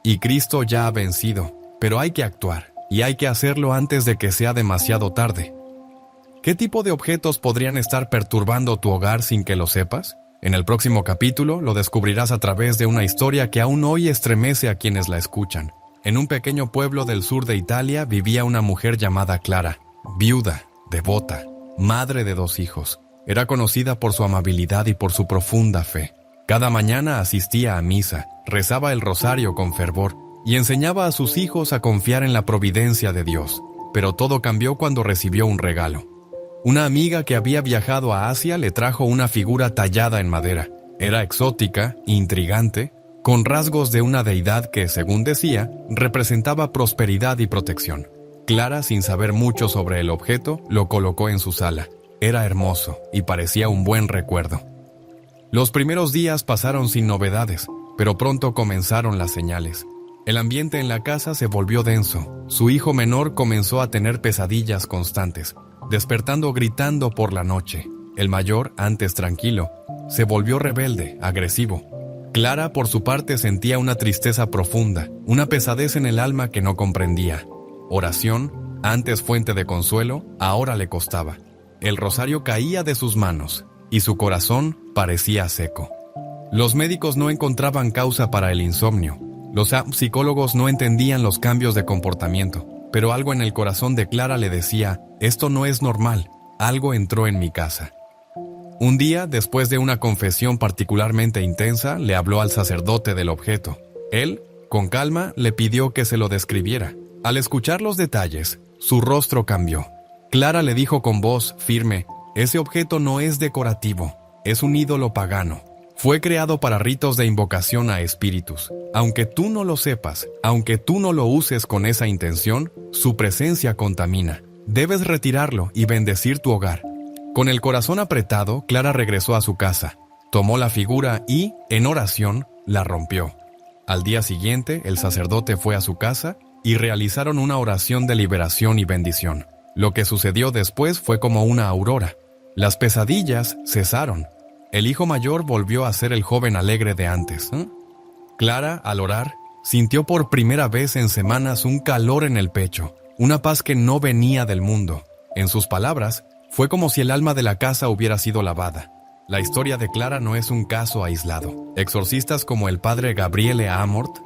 Y Cristo ya ha vencido, pero hay que actuar, y hay que hacerlo antes de que sea demasiado tarde. ¿Qué tipo de objetos podrían estar perturbando tu hogar sin que lo sepas? En el próximo capítulo lo descubrirás a través de una historia que aún hoy estremece a quienes la escuchan. En un pequeño pueblo del sur de Italia vivía una mujer llamada Clara, viuda, devota, madre de 2 hijos. Era conocida por su amabilidad y por su profunda fe. Cada mañana asistía a misa, rezaba el rosario con fervor y enseñaba a sus hijos a confiar en la providencia de Dios. Pero todo cambió cuando recibió un regalo. Una amiga que había viajado a Asia le trajo una figura tallada en madera. Era exótica, intrigante, con rasgos de una deidad que, según decía, representaba prosperidad y protección. Clara, sin saber mucho sobre el objeto, lo colocó en su sala. Era hermoso y parecía un buen recuerdo. Los primeros días pasaron sin novedades, pero pronto comenzaron las señales. El ambiente en la casa se volvió denso. Su hijo menor comenzó a tener pesadillas constantes, despertando gritando por la noche. El mayor, antes tranquilo, se volvió rebelde, agresivo. Clara, por su parte, sentía una tristeza profunda, una pesadez en el alma que no comprendía. Oración, antes fuente de consuelo, ahora le costaba. El rosario caía de sus manos, y su corazón parecía seco. Los médicos no encontraban causa para el insomnio. Los psicólogos no entendían los cambios de comportamiento, pero algo en el corazón de Clara le decía, esto no es normal, algo entró en mi casa. Un día, después de una confesión particularmente intensa, le habló al sacerdote del objeto. Él, con calma, le pidió que se lo describiera. Al escuchar los detalles, su rostro cambió. Clara le dijo con voz firme, ese objeto no es decorativo, es un ídolo pagano. Fue creado para ritos de invocación a espíritus. Aunque tú no lo sepas, aunque tú no lo uses con esa intención, su presencia contamina. Debes retirarlo y bendecir tu hogar. Con el corazón apretado, Clara regresó a su casa. Tomó la figura y, en oración, la rompió. Al día siguiente, el sacerdote fue a su casa y realizaron una oración de liberación y bendición. Lo que sucedió después fue como una aurora. Las pesadillas cesaron. El hijo mayor volvió a ser el joven alegre de antes. Clara, al orar, sintió por primera vez en semanas un calor en el pecho, una paz que no venía del mundo. En sus palabras, fue como si el alma de la casa hubiera sido lavada. La historia de Clara no es un caso aislado. Exorcistas como el padre Gabriele Amort,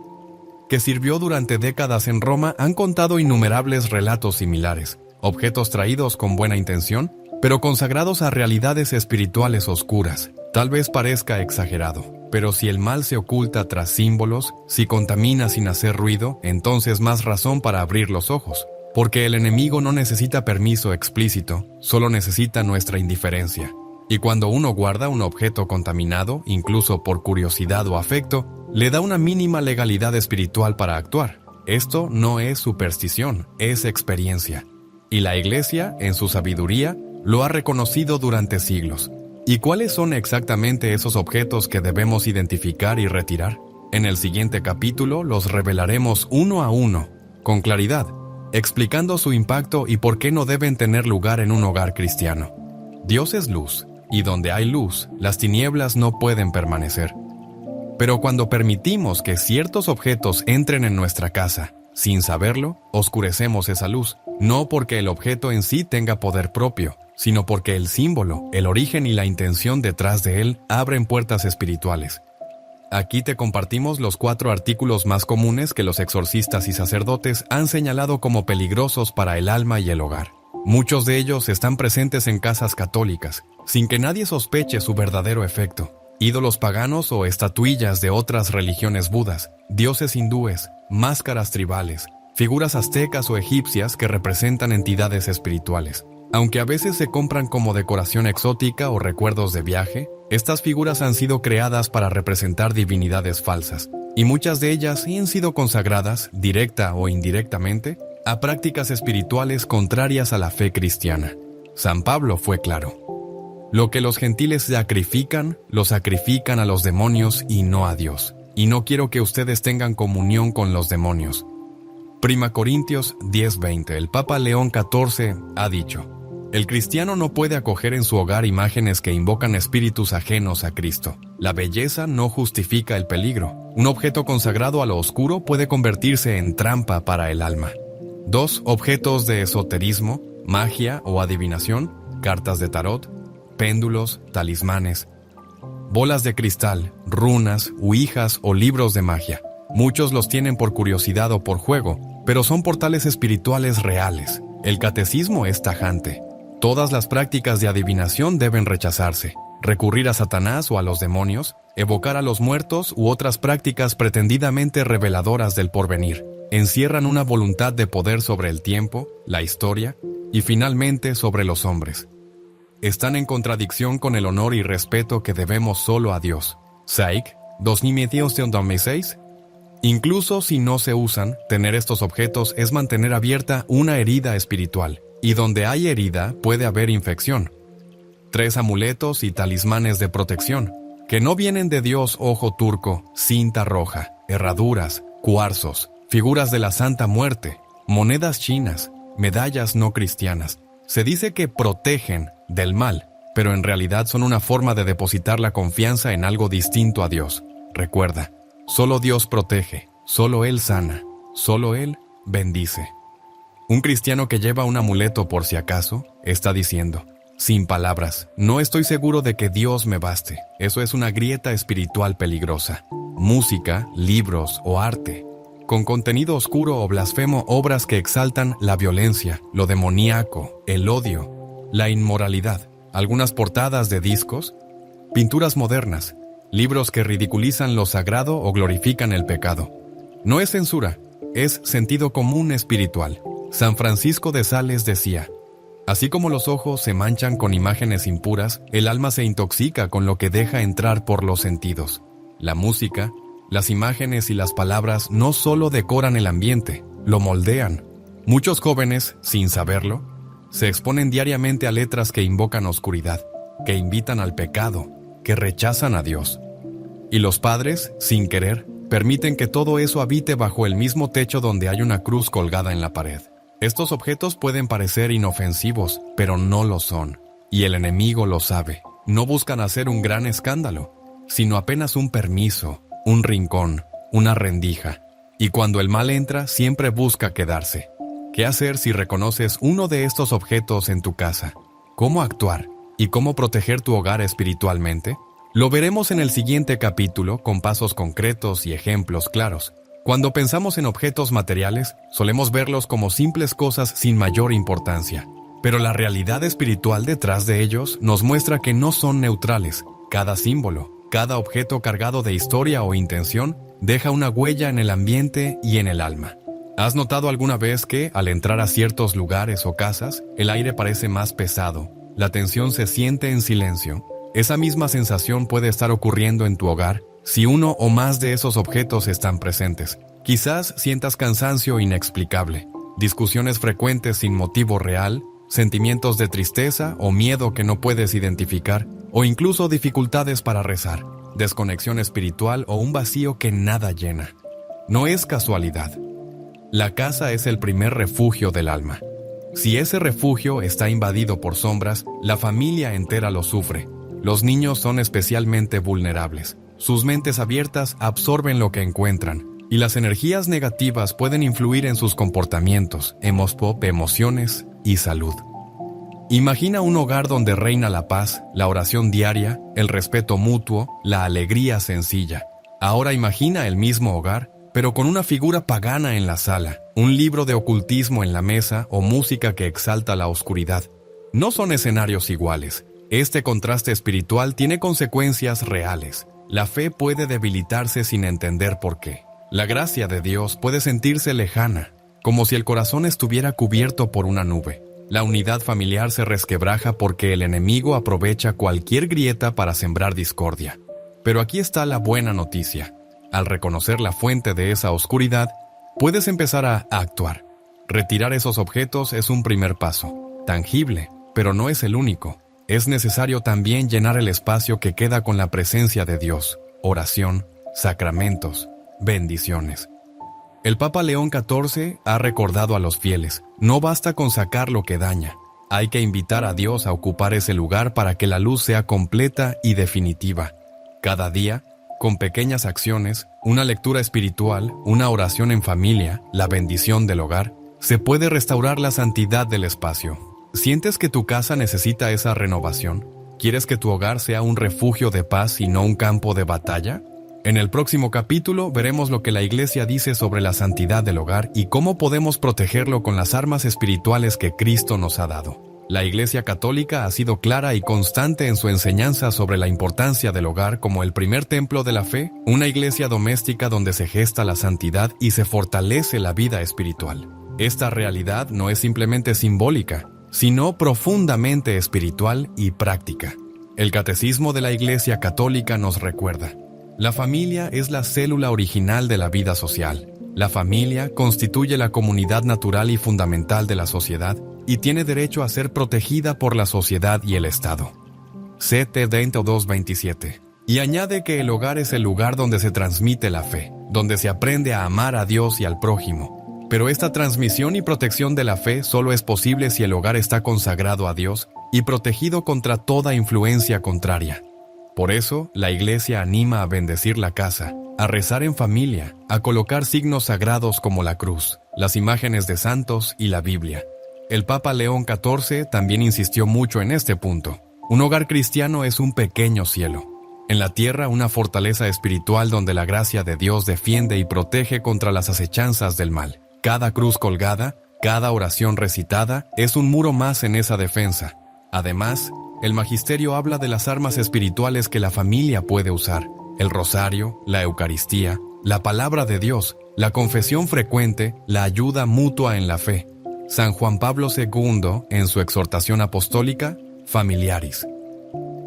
que sirvió durante décadas en Roma, han contado innumerables relatos similares, objetos traídos con buena intención, pero consagrados a realidades espirituales oscuras. Tal vez parezca exagerado, pero si el mal se oculta tras símbolos, si contamina sin hacer ruido, entonces más razón para abrir los ojos, porque el enemigo no necesita permiso explícito, solo necesita nuestra indiferencia. Y cuando uno guarda un objeto contaminado, incluso por curiosidad o afecto, le da una mínima legalidad espiritual para actuar. Esto no es superstición, es experiencia. Y la Iglesia, en su sabiduría, lo ha reconocido durante siglos. ¿Y cuáles son exactamente esos objetos que debemos identificar y retirar? En el siguiente capítulo los revelaremos uno a uno, con claridad, explicando su impacto y por qué no deben tener lugar en un hogar cristiano. Dios es luz, y donde hay luz, las tinieblas no pueden permanecer. Pero cuando permitimos que ciertos objetos entren en nuestra casa, sin saberlo, oscurecemos esa luz, no porque el objeto en sí tenga poder propio, sino porque el símbolo, el origen y la intención detrás de él abren puertas espirituales. Aquí te compartimos los 4 artículos más comunes que los exorcistas y sacerdotes han señalado como peligrosos para el alma y el hogar. Muchos de ellos están presentes en casas católicas, sin que nadie sospeche su verdadero efecto. Ídolos paganos o estatuillas de otras religiones budas, dioses hindúes, máscaras tribales, figuras aztecas o egipcias que representan entidades espirituales. Aunque a veces se compran como decoración exótica o recuerdos de viaje, estas figuras han sido creadas para representar divinidades falsas, y muchas de ellas han sido consagradas, directa o indirectamente, a prácticas espirituales contrarias a la fe cristiana. San Pablo fue claro. Lo que los gentiles sacrifican, lo sacrifican a los demonios y no a Dios. Y no quiero que ustedes tengan comunión con los demonios. 1 Corintios 10:20. El Papa León XIV ha dicho: el cristiano no puede acoger en su hogar imágenes que invocan espíritus ajenos a Cristo. La belleza no justifica el peligro. Un objeto consagrado a lo oscuro puede convertirse en trampa para el alma. 2. Objetos de esoterismo, magia o adivinación, cartas de tarot, péndulos, talismanes, bolas de cristal, runas, ouijas o libros de magia. Muchos los tienen por curiosidad o por juego, pero son portales espirituales reales. El catecismo es tajante. Todas las prácticas de adivinación deben rechazarse. Recurrir a Satanás o a los demonios, evocar a los muertos u otras prácticas pretendidamente reveladoras del porvenir, encierran una voluntad de poder sobre el tiempo, la historia y finalmente sobre los hombres. Están en contradicción con el honor y respeto que debemos solo a Dios. Psych, 2006. Incluso si no se usan, tener estos objetos es mantener abierta una herida espiritual. Y donde hay herida, puede haber infección. 3 amuletos y talismanes de protección, que no vienen de Dios: ojo turco, cinta roja, herraduras, cuarzos, figuras de la Santa Muerte, monedas chinas, medallas no cristianas. Se dice que protegen del mal, pero en realidad son una forma de depositar la confianza en algo distinto a Dios. Recuerda, solo Dios protege, solo Él sana, solo Él bendice. Un cristiano que lleva un amuleto por si acaso, está diciendo: sin palabras. No estoy seguro de que Dios me baste. Eso es una grieta espiritual peligrosa. Música, libros o arte con contenido oscuro o blasfemo, obras que exaltan la violencia, lo demoníaco, el odio, la inmoralidad, algunas portadas de discos, pinturas modernas, libros que ridiculizan lo sagrado o glorifican el pecado. No es censura, es sentido común espiritual. San Francisco de Sales decía: así como los ojos se manchan con imágenes impuras, el alma se intoxica con lo que deja entrar por los sentidos. La música, las imágenes y las palabras no solo decoran el ambiente, lo moldean. Muchos jóvenes, sin saberlo, se exponen diariamente a letras que invocan oscuridad, que invitan al pecado, que rechazan a Dios. Y los padres, sin querer, permiten que todo eso habite bajo el mismo techo donde hay una cruz colgada en la pared. Estos objetos pueden parecer inofensivos, pero no lo son. Y el enemigo lo sabe. No buscan hacer un gran escándalo, sino apenas un permiso, un rincón, una rendija. Y cuando el mal entra, siempre busca quedarse. ¿Qué hacer si reconoces uno de estos objetos en tu casa? ¿Cómo actuar? ¿Y cómo proteger tu hogar espiritualmente? Lo veremos en el siguiente capítulo con pasos concretos y ejemplos claros. Cuando pensamos en objetos materiales, solemos verlos como simples cosas sin mayor importancia. Pero la realidad espiritual detrás de ellos nos muestra que no son neutrales. Cada símbolo, cada objeto cargado de historia o intención deja una huella en el ambiente y en el alma. ¿Has notado alguna vez que, al entrar a ciertos lugares o casas, el aire parece más pesado, la tensión se siente en silencio? Esa misma sensación puede estar ocurriendo en tu hogar si uno o más de esos objetos están presentes. Quizás sientas cansancio inexplicable, discusiones frecuentes sin motivo real, sentimientos de tristeza o miedo que no puedes identificar, o incluso dificultades para rezar, desconexión espiritual o un vacío que nada llena. No es casualidad. La casa es el primer refugio del alma. Si ese refugio está invadido por sombras, la familia entera lo sufre. Los niños son especialmente vulnerables. Sus mentes abiertas absorben lo que encuentran, y las energías negativas pueden influir en sus comportamientos, emociones y salud. Imagina un hogar donde reina la paz, la oración diaria, el respeto mutuo, la alegría sencilla. Ahora imagina el mismo hogar, pero con una figura pagana en la sala, un libro de ocultismo en la mesa o música que exalta la oscuridad. No son escenarios iguales. Este contraste espiritual tiene consecuencias reales. La fe puede debilitarse sin entender por qué. La gracia de Dios puede sentirse lejana, como si el corazón estuviera cubierto por una nube. La unidad familiar se resquebraja porque el enemigo aprovecha cualquier grieta para sembrar discordia. Pero aquí está la buena noticia. Al reconocer la fuente de esa oscuridad, puedes empezar a actuar. Retirar esos objetos es un primer paso, tangible, pero no es el único. Es necesario también llenar el espacio que queda con la presencia de Dios, oración, sacramentos, bendiciones. El Papa León XIV ha recordado a los fieles: no basta con sacar lo que daña, hay que invitar a Dios a ocupar ese lugar para que la luz sea completa y definitiva. Cada día, con pequeñas acciones, una lectura espiritual, una oración en familia, la bendición del hogar, se puede restaurar la santidad del espacio. ¿Sientes que tu casa necesita esa renovación? ¿Quieres que tu hogar sea un refugio de paz y no un campo de batalla? En el próximo capítulo veremos lo que la Iglesia dice sobre la santidad del hogar y cómo podemos protegerlo con las armas espirituales que Cristo nos ha dado. La Iglesia Católica ha sido clara y constante en su enseñanza sobre la importancia del hogar como el primer templo de la fe, una iglesia doméstica donde se gesta la santidad y se fortalece la vida espiritual. Esta realidad no es simplemente simbólica, sino profundamente espiritual y práctica. El Catecismo de la Iglesia Católica nos recuerda: la familia es la célula original de la vida social. La familia constituye la comunidad natural y fundamental de la sociedad y tiene derecho a ser protegida por la sociedad y el Estado. Ct. Dento 2:27. Y añade que el hogar es el lugar donde se transmite la fe, donde se aprende a amar a Dios y al prójimo. Pero esta transmisión y protección de la fe solo es posible si el hogar está consagrado a Dios y protegido contra toda influencia contraria. Por eso, la Iglesia anima a bendecir la casa, a rezar en familia, a colocar signos sagrados como la cruz, las imágenes de santos y la Biblia. El Papa León XIV también insistió mucho en este punto. Un hogar cristiano es un pequeño cielo. En la tierra, una fortaleza espiritual donde la gracia de Dios defiende y protege contra las acechanzas del mal. Cada cruz colgada, cada oración recitada, es un muro más en esa defensa. Además, el magisterio habla de las armas espirituales que la familia puede usar: el rosario, la Eucaristía, la palabra de Dios, la confesión frecuente, la ayuda mutua en la fe. San Juan Pablo II, en su exhortación apostólica, Familiaris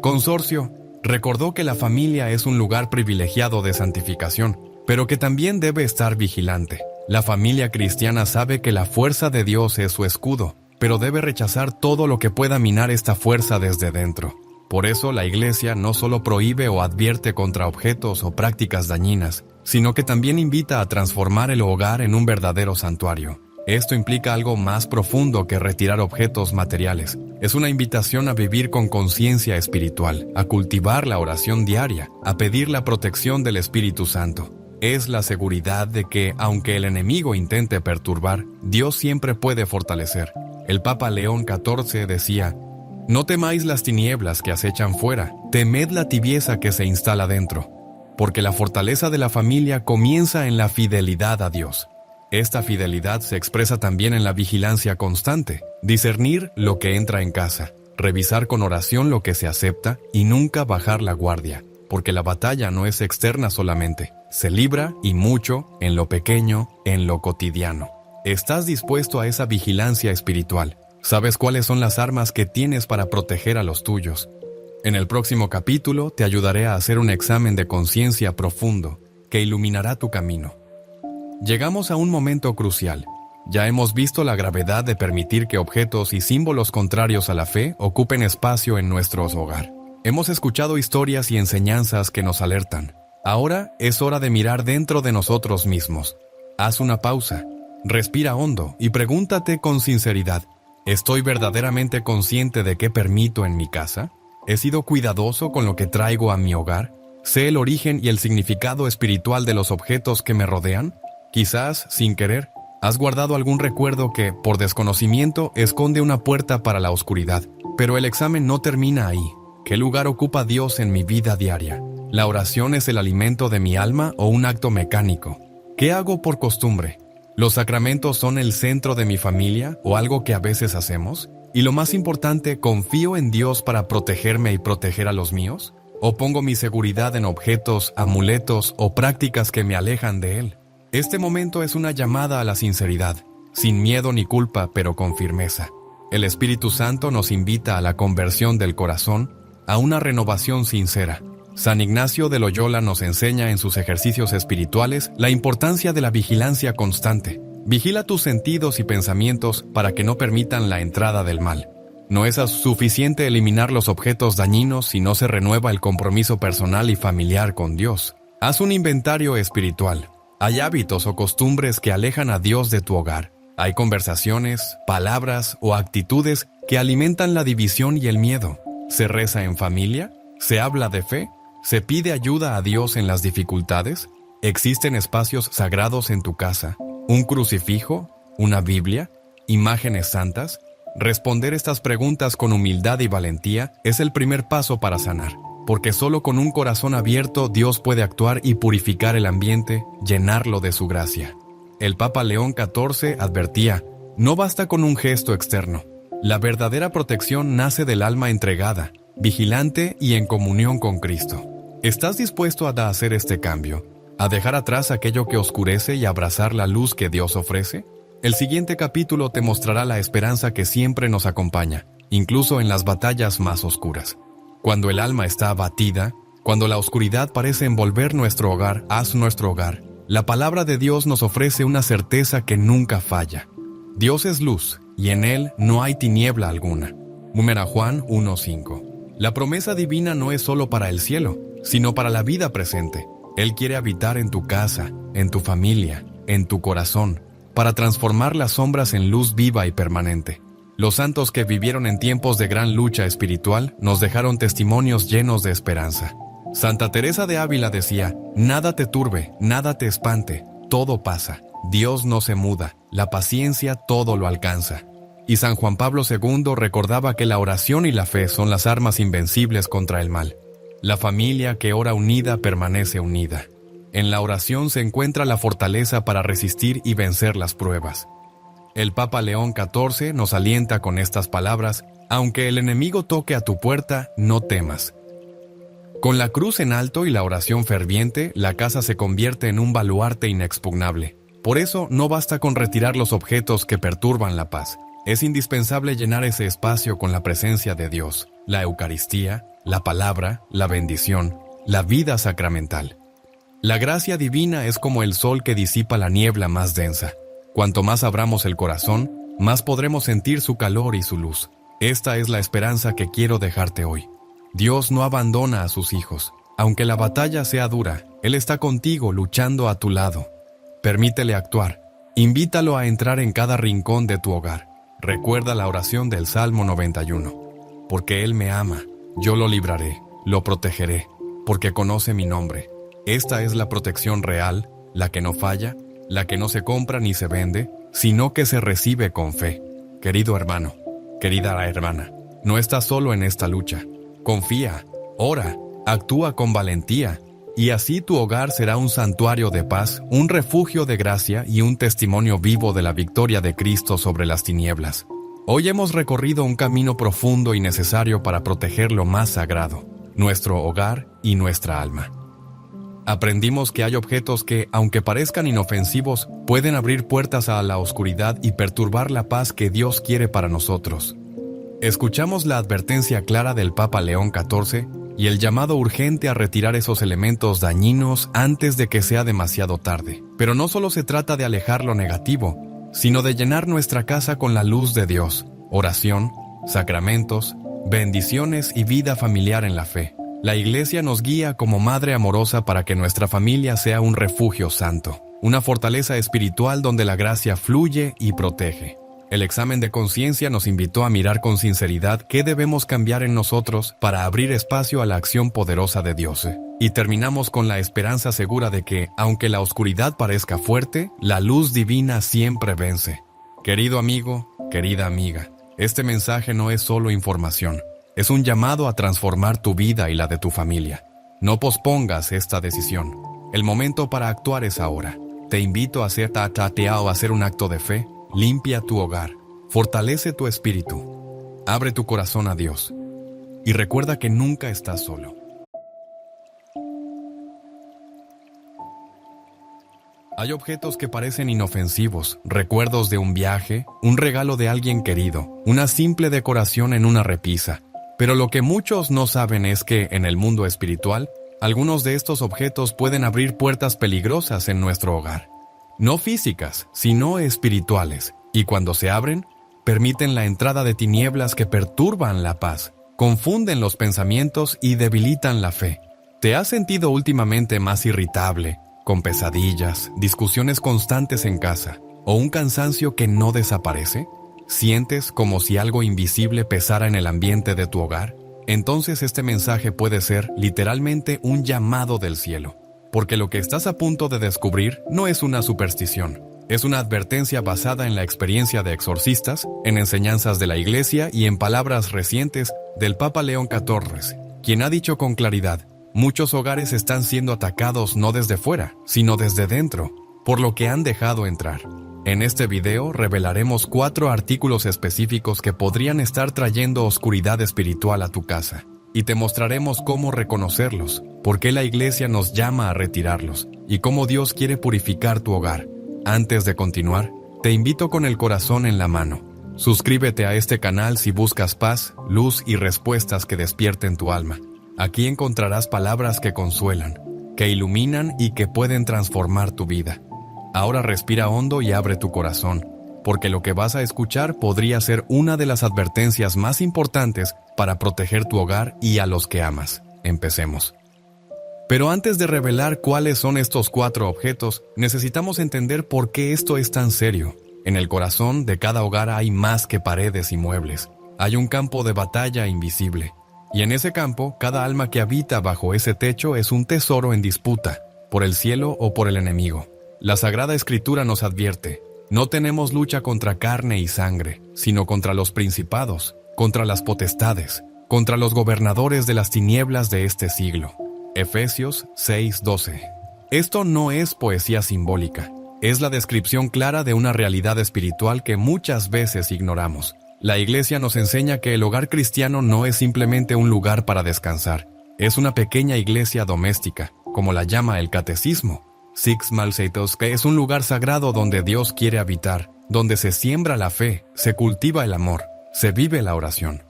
Consortio, recordó que la familia es un lugar privilegiado de santificación, pero que también debe estar vigilante. La familia cristiana sabe que la fuerza de Dios es su escudo, pero debe rechazar todo lo que pueda minar esta fuerza desde dentro. Por eso la Iglesia no solo prohíbe o advierte contra objetos o prácticas dañinas, sino que también invita a transformar el hogar en un verdadero santuario. Esto implica algo más profundo que retirar objetos materiales. Es una invitación a vivir con conciencia espiritual, a cultivar la oración diaria, a pedir la protección del Espíritu Santo. Es la seguridad de que, aunque el enemigo intente perturbar, Dios siempre puede fortalecer. El Papa León XIV decía: «No temáis las tinieblas que acechan fuera, temed la tibieza que se instala dentro, porque la fortaleza de la familia comienza en la fidelidad a Dios». Esta fidelidad se expresa también en la vigilancia constante, discernir lo que entra en casa, revisar con oración lo que se acepta y nunca bajar la guardia, porque la batalla no es externa solamente, se libra y mucho en lo pequeño, en lo cotidiano. ¿Estás dispuesto a esa vigilancia espiritual? ¿Sabes cuáles son las armas que tienes para proteger a los tuyos? En el próximo capítulo te ayudaré a hacer un examen de conciencia profundo que iluminará tu camino. Llegamos a un momento crucial. Ya hemos visto la gravedad de permitir que objetos y símbolos contrarios a la fe ocupen espacio en nuestro hogar. Hemos escuchado historias y enseñanzas que nos alertan. Ahora es hora de mirar dentro de nosotros mismos. Haz una pausa, respira hondo y pregúntate con sinceridad: ¿estoy verdaderamente consciente de qué permito en mi casa? ¿He sido cuidadoso con lo que traigo a mi hogar? ¿Sé el origen y el significado espiritual de los objetos que me rodean? Quizás, sin querer, has guardado algún recuerdo que, por desconocimiento, esconde una puerta para la oscuridad. Pero el examen no termina ahí. ¿Qué lugar ocupa Dios en mi vida diaria? ¿La oración es el alimento de mi alma o un acto mecánico? ¿Qué hago por costumbre? ¿Los sacramentos son el centro de mi familia o algo que a veces hacemos? Y lo más importante, ¿confío en Dios para protegerme y proteger a los míos? ¿O pongo mi seguridad en objetos, amuletos o prácticas que me alejan de Él? Este momento es una llamada a la sinceridad, sin miedo ni culpa, pero con firmeza. El Espíritu Santo nos invita a la conversión del corazón, a una renovación sincera. San Ignacio de Loyola nos enseña en sus ejercicios espirituales la importancia de la vigilancia constante. Vigila tus sentidos y pensamientos para que no permitan la entrada del mal. No es suficiente eliminar los objetos dañinos si no se renueva el compromiso personal y familiar con Dios. Haz un inventario espiritual. Hay hábitos o costumbres que alejan a Dios de tu hogar. Hay conversaciones, palabras o actitudes que alimentan la división y el miedo. ¿Se reza en familia? ¿Se habla de fe? ¿Se pide ayuda a Dios en las dificultades? ¿Existen espacios sagrados en tu casa? ¿Un crucifijo? ¿Una Biblia? ¿Imágenes santas? Responder estas preguntas con humildad y valentía es el primer paso para sanar. Porque solo con un corazón abierto Dios puede actuar y purificar el ambiente, llenarlo de su gracia. El Papa León XIV advertía: no basta con un gesto externo. La verdadera protección nace del alma entregada, vigilante y en comunión con Cristo. ¿Estás dispuesto a hacer este cambio? ¿A dejar atrás aquello que oscurece y abrazar la luz que Dios ofrece? El siguiente capítulo te mostrará la esperanza que siempre nos acompaña, incluso en las batallas más oscuras. Cuando el alma está abatida, cuando la oscuridad parece envolver nuestro hogar, haz nuestro hogar. La palabra de Dios nos ofrece una certeza que nunca falla. Dios es luz, y en Él no hay tiniebla alguna. Juan 1:5. La promesa divina no es solo para el cielo, sino para la vida presente. Él quiere habitar en tu casa, en tu familia, en tu corazón, para transformar las sombras en luz viva y permanente. Los santos que vivieron en tiempos de gran lucha espiritual nos dejaron testimonios llenos de esperanza. Santa Teresa de Ávila decía: nada te turbe, nada te espante, todo pasa. Dios no se muda, la paciencia todo lo alcanza. Y San Juan Pablo II recordaba que la oración y la fe son las armas invencibles contra el mal. La familia que ora unida permanece unida. En la oración se encuentra la fortaleza para resistir y vencer las pruebas. El Papa León XIV nos alienta con estas palabras: aunque el enemigo toque a tu puerta, no temas. Con la cruz en alto y la oración ferviente, la casa se convierte en un baluarte inexpugnable. Por eso no basta con retirar los objetos que perturban la paz. Es indispensable llenar ese espacio con la presencia de Dios, la Eucaristía, la palabra, la bendición, la vida sacramental. La gracia divina es como el sol que disipa la niebla más densa. Cuanto más abramos el corazón, más podremos sentir su calor y su luz. Esta es la esperanza que quiero dejarte hoy. Dios no abandona a sus hijos. Aunque la batalla sea dura, Él está contigo luchando a tu lado. Permítele actuar. Invítalo a entrar en cada rincón de tu hogar. Recuerda la oración del Salmo 91. Porque Él me ama, yo lo libraré, lo protegeré, porque conoce mi nombre. Esta es la protección real, la que no falla, la que no se compra ni se vende, sino que se recibe con fe. Querido hermano, querida hermana, no estás solo en esta lucha. Confía, ora, actúa con valentía, y así tu hogar será un santuario de paz, un refugio de gracia y un testimonio vivo de la victoria de Cristo sobre las tinieblas. Hoy hemos recorrido un camino profundo y necesario para proteger lo más sagrado, nuestro hogar y nuestra alma. Aprendimos que hay objetos que, aunque parezcan inofensivos, pueden abrir puertas a la oscuridad y perturbar la paz que Dios quiere para nosotros. Escuchamos la advertencia clara del Papa León XIV y el llamado urgente a retirar esos elementos dañinos antes de que sea demasiado tarde. Pero no solo se trata de alejar lo negativo, sino de llenar nuestra casa con la luz de Dios, oración, sacramentos, bendiciones y vida familiar en la fe. La Iglesia nos guía como madre amorosa para que nuestra familia sea un refugio santo, una fortaleza espiritual donde la gracia fluye y protege. El examen de conciencia nos invitó a mirar con sinceridad qué debemos cambiar en nosotros para abrir espacio a la acción poderosa de Dios. Y terminamos con la esperanza segura de que, aunque la oscuridad parezca fuerte, la luz divina siempre vence. Querido amigo, querida amiga, este mensaje no es solo información. Es un llamado a transformar tu vida y la de tu familia. No pospongas esta decisión. El momento para actuar es ahora. Te invito a hacer un acto de fe. Limpia tu hogar. Fortalece tu espíritu. Abre tu corazón a Dios. Y recuerda que nunca estás solo. Hay objetos que parecen inofensivos, recuerdos de un viaje, un regalo de alguien querido, una simple decoración en una repisa. Pero lo que muchos no saben es que, en el mundo espiritual, algunos de estos objetos pueden abrir puertas peligrosas en nuestro hogar. No físicas, sino espirituales. Y cuando se abren, permiten la entrada de tinieblas que perturban la paz, confunden los pensamientos y debilitan la fe. ¿Te has sentido últimamente más irritable, con pesadillas, discusiones constantes en casa, o un cansancio que no desaparece? ¿Sientes como si algo invisible pesara en el ambiente de tu hogar? Entonces este mensaje puede ser literalmente un llamado del cielo, porque lo que estás a punto de descubrir no es una superstición, es una advertencia basada en la experiencia de exorcistas, en enseñanzas de la Iglesia y en palabras recientes del Papa León XIV, quien ha dicho con claridad: muchos hogares están siendo atacados no desde fuera, sino desde dentro, por lo que han dejado entrar. En este video revelaremos 4 artículos específicos que podrían estar trayendo oscuridad espiritual a tu casa, y te mostraremos cómo reconocerlos, por qué la Iglesia nos llama a retirarlos, y cómo Dios quiere purificar tu hogar. Antes de continuar, te invito con el corazón en la mano. Suscríbete a este canal si buscas paz, luz y respuestas que despierten tu alma. Aquí encontrarás palabras que consuelan, que iluminan y que pueden transformar tu vida. Ahora respira hondo y abre tu corazón, porque lo que vas a escuchar podría ser una de las advertencias más importantes para proteger tu hogar y a los que amas. Empecemos. Pero antes de revelar cuáles son estos 4 objetos, necesitamos entender por qué esto es tan serio. En el corazón de cada hogar hay más que paredes y muebles. Hay un campo de batalla invisible. Y en ese campo, cada alma que habita bajo ese techo es un tesoro en disputa, por el cielo o por el enemigo. La Sagrada Escritura nos advierte: No tenemos lucha contra carne y sangre, sino contra los principados, contra las potestades, contra los gobernadores de las tinieblas de este siglo. Efesios 6:12. Esto no es poesía simbólica, es la descripción clara de una realidad espiritual que muchas veces ignoramos. La Iglesia nos enseña que el hogar cristiano no es simplemente un lugar para descansar, es una pequeña iglesia doméstica, como la llama el Catecismo. Six Malseitos, que es un lugar sagrado donde Dios quiere habitar, donde se siembra la fe, se cultiva el amor, se vive la oración.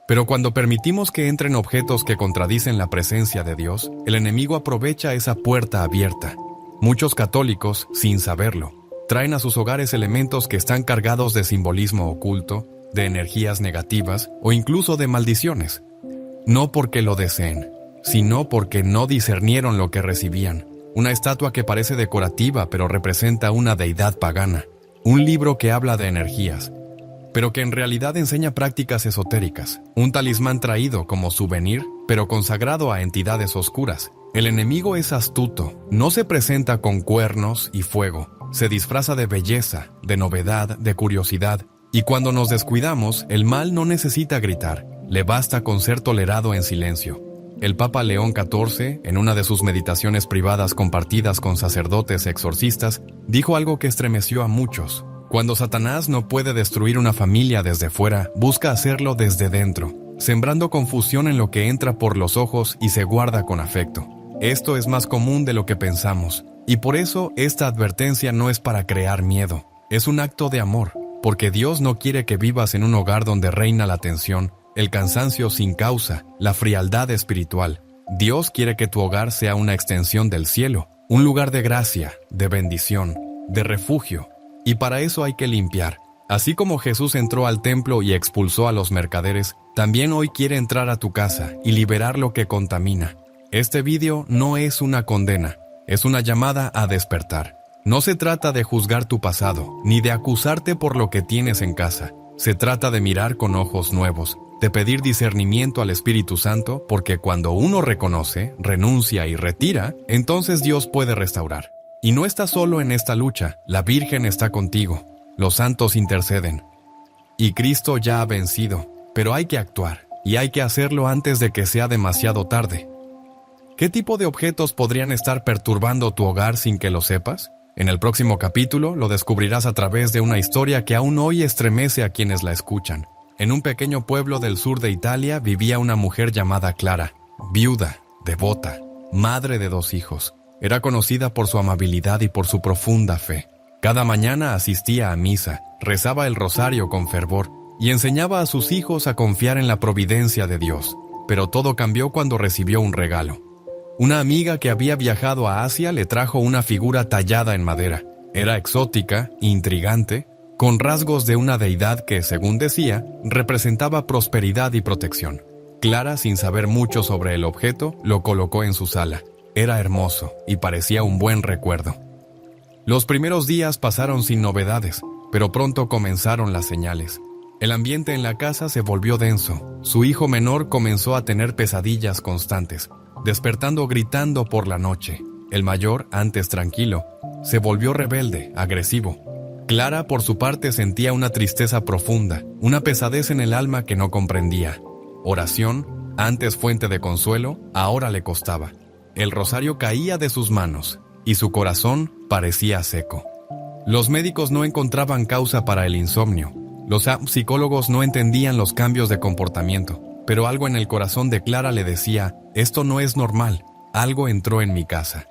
Pero cuando permitimos que entren objetos que contradicen la presencia de Dios, el enemigo aprovecha esa puerta abierta. Muchos católicos, sin saberlo, traen a sus hogares elementos que están cargados de simbolismo oculto, de energías negativas o incluso de maldiciones. No porque lo deseen, sino porque no discernieron lo que recibían. Una estatua que parece decorativa pero representa una deidad pagana. Un libro que habla de energías, pero que en realidad enseña prácticas esotéricas. Un talismán traído como souvenir, pero consagrado a entidades oscuras. El enemigo es astuto, no se presenta con cuernos y fuego. Se disfraza de belleza, de novedad, de curiosidad. Y cuando nos descuidamos, el mal no necesita gritar, le basta con ser tolerado en silencio. El Papa León XIV, en una de sus meditaciones privadas compartidas con sacerdotes exorcistas, dijo algo que estremeció a muchos. Cuando Satanás no puede destruir una familia desde fuera, busca hacerlo desde dentro, sembrando confusión en lo que entra por los ojos y se guarda con afecto. Esto es más común de lo que pensamos, y por eso esta advertencia no es para crear miedo, es un acto de amor, porque Dios no quiere que vivas en un hogar donde reina la tensión, el cansancio sin causa, la frialdad espiritual. Dios quiere que tu hogar sea una extensión del cielo, un lugar de gracia, de bendición, de refugio. Y para eso hay que limpiar. Así como Jesús entró al templo y expulsó a los mercaderes, también hoy quiere entrar a tu casa y liberar lo que contamina. Este vídeo no es una condena, es una llamada a despertar. No se trata de juzgar tu pasado, ni de acusarte por lo que tienes en casa. Se trata de mirar con ojos nuevos, de pedir discernimiento al Espíritu Santo, porque cuando uno reconoce, renuncia y retira, entonces Dios puede restaurar. Y no estás solo en esta lucha, la Virgen está contigo, los santos interceden. Y Cristo ya ha vencido, pero hay que actuar, y hay que hacerlo antes de que sea demasiado tarde. ¿Qué tipo de objetos podrían estar perturbando tu hogar sin que lo sepas? En el próximo capítulo lo descubrirás a través de una historia que aún hoy estremece a quienes la escuchan. En un pequeño pueblo del sur de Italia vivía una mujer llamada Clara, viuda, devota, madre de 2 hijos. Era conocida por su amabilidad y por su profunda fe. Cada mañana asistía a misa, rezaba el rosario con fervor y enseñaba a sus hijos a confiar en la providencia de Dios. Pero todo cambió cuando recibió un regalo. Una amiga que había viajado a Asia le trajo una figura tallada en madera. Era exótica, intrigante, con rasgos de una deidad que, según decía, representaba prosperidad y protección. Clara, sin saber mucho sobre el objeto, lo colocó en su sala. Era hermoso y parecía un buen recuerdo. Los primeros días pasaron sin novedades, pero pronto comenzaron las señales. El ambiente en la casa se volvió denso. Su hijo menor comenzó a tener pesadillas constantes, despertando gritando por la noche. El mayor, antes tranquilo, se volvió rebelde, agresivo. Clara, por su parte, sentía una tristeza profunda, una pesadez en el alma que no comprendía. Oración, antes fuente de consuelo, ahora le costaba. El rosario caía de sus manos, y su corazón parecía seco. Los médicos no encontraban causa para el insomnio. Los psicólogos no entendían los cambios de comportamiento, pero algo en el corazón de Clara le decía, esto no es normal, algo entró en mi casa.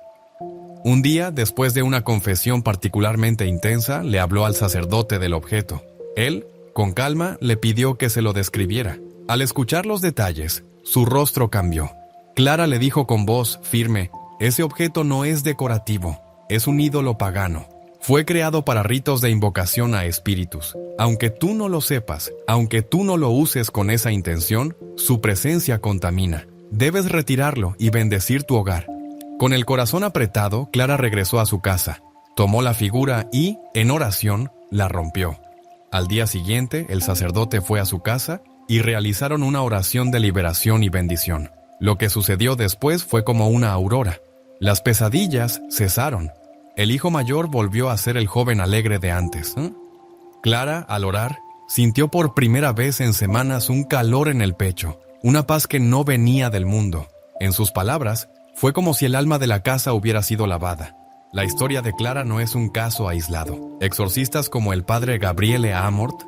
Un día, después de una confesión particularmente intensa, le habló al sacerdote del objeto. Él, con calma, le pidió que se lo describiera. Al escuchar los detalles, su rostro cambió. Clara le dijo con voz firme, ese objeto no es decorativo, es un ídolo pagano. Fue creado para ritos de invocación a espíritus. Aunque tú no lo sepas, aunque tú no lo uses con esa intención, su presencia contamina. Debes retirarlo y bendecir tu hogar. Con el corazón apretado, Clara regresó a su casa, tomó la figura y, en oración, la rompió. Al día siguiente, el sacerdote fue a su casa y realizaron una oración de liberación y bendición. Lo que sucedió después fue como una aurora. Las pesadillas cesaron. El hijo mayor volvió a ser el joven alegre de antes. Clara, al orar, sintió por primera vez en semanas un calor en el pecho, una paz que no venía del mundo. En sus palabras, fue como si el alma de la casa hubiera sido lavada. La historia de Clara no es un caso aislado. Exorcistas como el padre Gabriele Amort,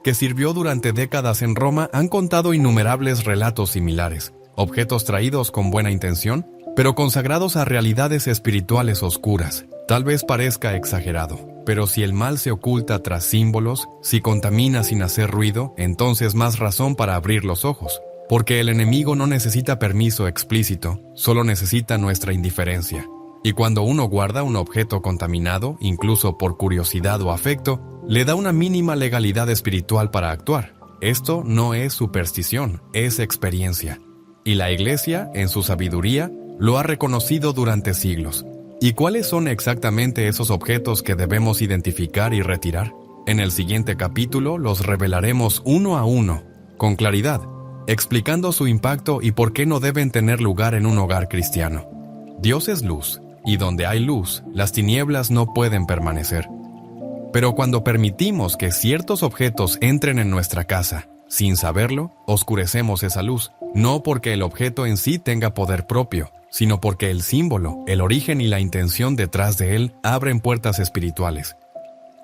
que sirvió durante décadas en Roma, han contado innumerables relatos similares, objetos traídos con buena intención, pero consagrados a realidades espirituales oscuras. Tal vez parezca exagerado, pero si el mal se oculta tras símbolos, si contamina sin hacer ruido, entonces más razón para abrir los ojos. Porque el enemigo no necesita permiso explícito, solo necesita nuestra indiferencia. Y cuando uno guarda un objeto contaminado, incluso por curiosidad o afecto, le da una mínima legalidad espiritual para actuar. Esto no es superstición, es experiencia. Y la Iglesia, en su sabiduría, lo ha reconocido durante siglos. ¿Y cuáles son exactamente esos objetos que debemos identificar y retirar? En el siguiente capítulo los revelaremos uno a uno, con claridad, explicando su impacto y por qué no deben tener lugar en un hogar cristiano. Dios es luz, y donde hay luz, las tinieblas no pueden permanecer. Pero cuando permitimos que ciertos objetos entren en nuestra casa, sin saberlo, oscurecemos esa luz, no porque el objeto en sí tenga poder propio, sino porque el símbolo, el origen y la intención detrás de él abren puertas espirituales.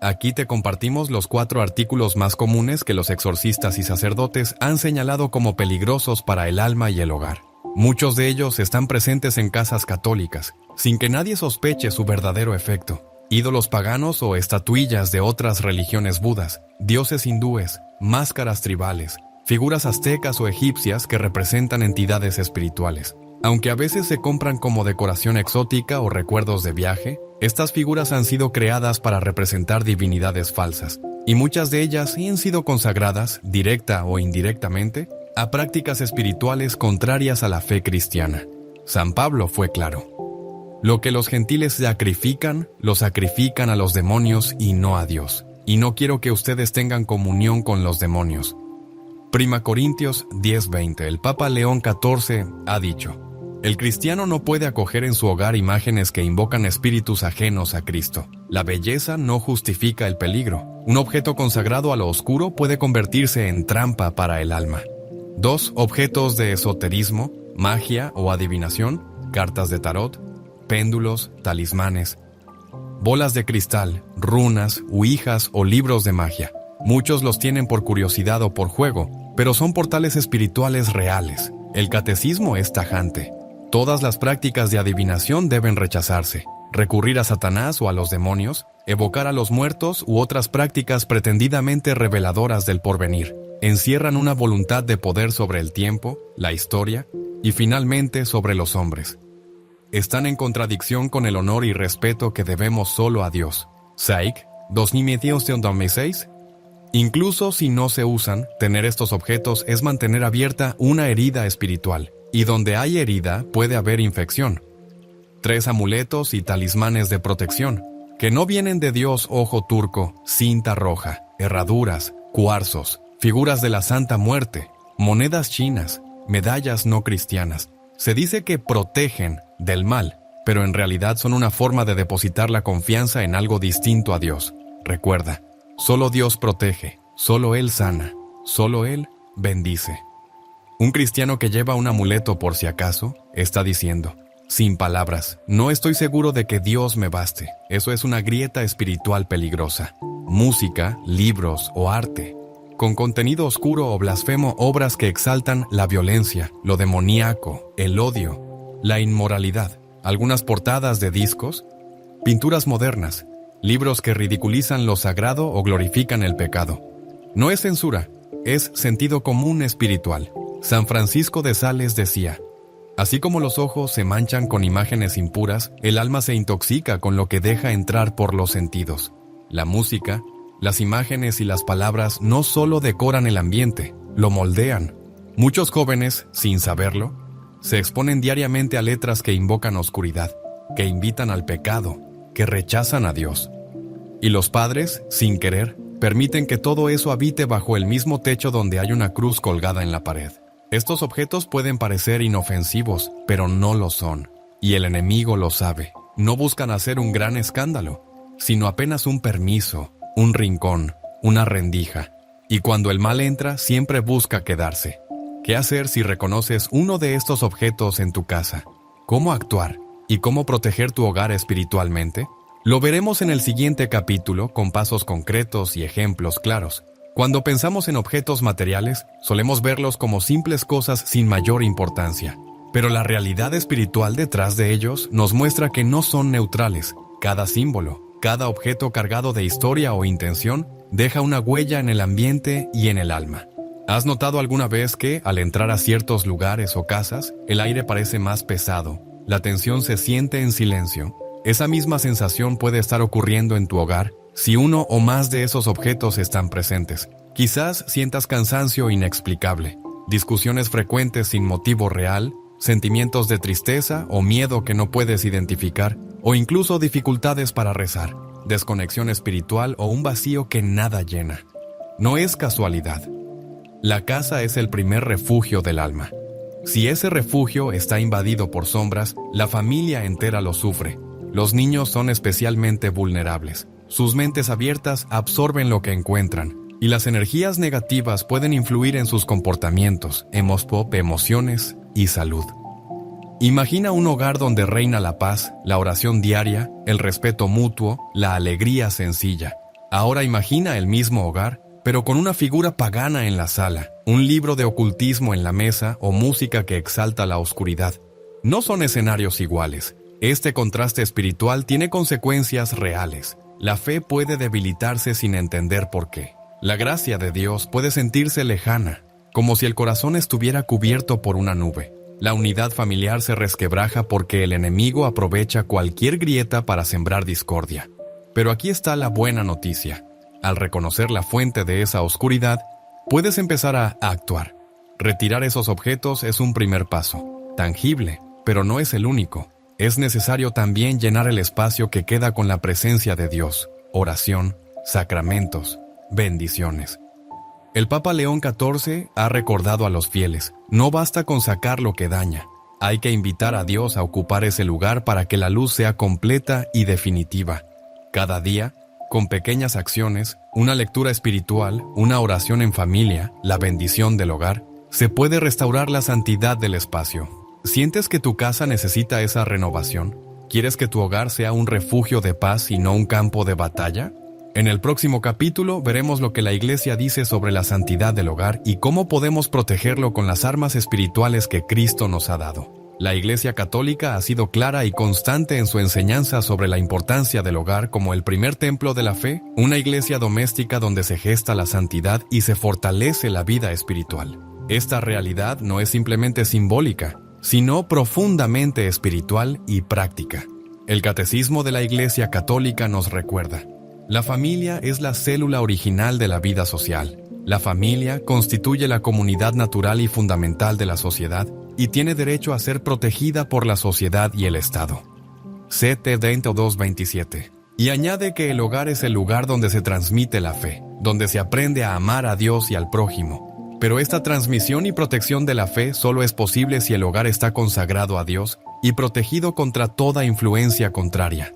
Aquí te compartimos los 4 artículos más comunes que los exorcistas y sacerdotes han señalado como peligrosos para el alma y el hogar. Muchos de ellos están presentes en casas católicas, sin que nadie sospeche su verdadero efecto. Ídolos paganos o estatuillas de otras religiones budas, dioses hindúes, máscaras tribales, figuras aztecas o egipcias que representan entidades espirituales. Aunque a veces se compran como decoración exótica o recuerdos de viaje, estas figuras han sido creadas para representar divinidades falsas, y muchas de ellas han sido consagradas, directa o indirectamente, a prácticas espirituales contrarias a la fe cristiana. San Pablo fue claro. Lo que los gentiles sacrifican, lo sacrifican a los demonios y no a Dios. Y no quiero que ustedes tengan comunión con los demonios. 1 Corintios 10:20. El Papa León XIV ha dicho: el cristiano no puede acoger en su hogar imágenes que invocan espíritus ajenos a Cristo. La belleza no justifica el peligro. Un objeto consagrado a lo oscuro puede convertirse en trampa para el alma. 2. Objetos de esoterismo, magia o adivinación, cartas de tarot, péndulos, talismanes, bolas de cristal, runas, ouijas o libros de magia. Muchos los tienen por curiosidad o por juego, pero son portales espirituales reales. El catecismo es tajante. Todas las prácticas de adivinación deben rechazarse. Recurrir a Satanás o a los demonios, evocar a los muertos u otras prácticas pretendidamente reveladoras del porvenir, encierran una voluntad de poder sobre el tiempo, la historia y finalmente sobre los hombres. Están en contradicción con el honor y respeto que debemos solo a Dios. Psych, 2006. Incluso si no se usan, tener estos objetos es mantener abierta una herida espiritual. Y donde hay herida puede haber infección. 3 amuletos y talismanes de protección, que no vienen de Dios: ojo turco, cinta roja, herraduras, cuarzos, figuras de la Santa Muerte, monedas chinas, medallas no cristianas. Se dice que protegen del mal, pero en realidad son una forma de depositar la confianza en algo distinto a Dios. Recuerda, solo Dios protege, solo Él sana, solo Él bendice. Un cristiano que lleva un amuleto por si acaso, está diciendo, sin palabras, no estoy seguro de que Dios me baste. Eso es una grieta espiritual peligrosa. Música, libros o arte, con contenido oscuro o blasfemo, obras que exaltan la violencia, lo demoníaco, el odio, la inmoralidad, algunas portadas de discos, pinturas modernas, libros que ridiculizan lo sagrado o glorifican el pecado. No es censura, es sentido común espiritual. San Francisco de Sales decía: así como los ojos se manchan con imágenes impuras, el alma se intoxica con lo que deja entrar por los sentidos. La música, las imágenes y las palabras no solo decoran el ambiente, lo moldean. Muchos jóvenes, sin saberlo, se exponen diariamente a letras que invocan oscuridad, que invitan al pecado, que rechazan a Dios. Y los padres, sin querer, permiten que todo eso habite bajo el mismo techo donde hay una cruz colgada en la pared. Estos objetos pueden parecer inofensivos, pero no lo son. Y el enemigo lo sabe. no buscan hacer un gran escándalo, sino apenas un permiso, un rincón, una rendija. Y cuando el mal entra, siempre busca quedarse. ¿Qué hacer si reconoces uno de estos objetos en tu casa? ¿Cómo actuar? ¿Y cómo proteger tu hogar espiritualmente? Lo veremos en el siguiente capítulo con pasos concretos y ejemplos claros. Cuando pensamos en objetos materiales, solemos verlos como simples cosas sin mayor importancia. Pero la realidad espiritual detrás de ellos nos muestra que no son neutrales. Cada símbolo, cada objeto cargado de historia o intención, deja una huella en el ambiente y en el alma. ¿Has notado alguna vez que, al entrar a ciertos lugares o casas, el aire parece más pesado? La tensión se siente en silencio. Esa misma sensación puede estar ocurriendo en tu hogar si uno o más de esos objetos están presentes. Quizás sientas cansancio inexplicable, discusiones frecuentes sin motivo real, sentimientos de tristeza o miedo que no puedes identificar, o incluso dificultades para rezar, desconexión espiritual o un vacío que nada llena. No es casualidad. La casa es el primer refugio del alma. Si ese refugio está invadido por sombras, la familia entera lo sufre. Los niños son especialmente vulnerables. Sus mentes abiertas absorben lo que encuentran, y las energías negativas pueden influir en sus comportamientos, emociones y salud. Imagina un hogar donde reina la paz, la oración diaria, el respeto mutuo, la alegría sencilla. Ahora imagina el mismo hogar, pero con una figura pagana en la sala, un libro de ocultismo en la mesa o música que exalta la oscuridad. No son escenarios iguales. Este contraste espiritual tiene consecuencias reales. La fe puede debilitarse sin entender por qué. La gracia de Dios puede sentirse lejana, como si el corazón estuviera cubierto por una nube. La unidad familiar se resquebraja porque el enemigo aprovecha cualquier grieta para sembrar discordia. Pero aquí está la buena noticia. Al reconocer la fuente de esa oscuridad, puedes empezar a actuar. Retirar esos objetos es un primer paso, tangible, pero no es el único. Es necesario también llenar el espacio que queda con la presencia de Dios, oración, sacramentos, bendiciones. El Papa León XIV ha recordado a los fieles, no basta con sacar lo que daña. Hay que invitar a Dios a ocupar ese lugar para que la luz sea completa y definitiva. Cada día, con pequeñas acciones, una lectura espiritual, una oración en familia, la bendición del hogar, se puede restaurar la santidad del espacio. ¿Sientes que tu casa necesita esa renovación? ¿Quieres que tu hogar sea un refugio de paz y no un campo de batalla? En el próximo capítulo veremos lo que la Iglesia dice sobre la santidad del hogar y cómo podemos protegerlo con las armas espirituales que Cristo nos ha dado. La Iglesia Católica ha sido clara y constante en su enseñanza sobre la importancia del hogar como el primer templo de la fe, una iglesia doméstica donde se gesta la santidad y se fortalece la vida espiritual. Esta realidad no es simplemente simbólica, sino profundamente espiritual y práctica. El Catecismo de la Iglesia Católica nos recuerda: la familia es la célula original de la vida social. La familia constituye la comunidad natural y fundamental de la sociedad y tiene derecho a ser protegida por la sociedad y el Estado. Ct. 22:27. Y añade que el hogar es el lugar donde se transmite la fe, donde se aprende a amar a Dios y al prójimo. Pero esta transmisión y protección de la fe solo es posible si el hogar está consagrado a Dios y protegido contra toda influencia contraria.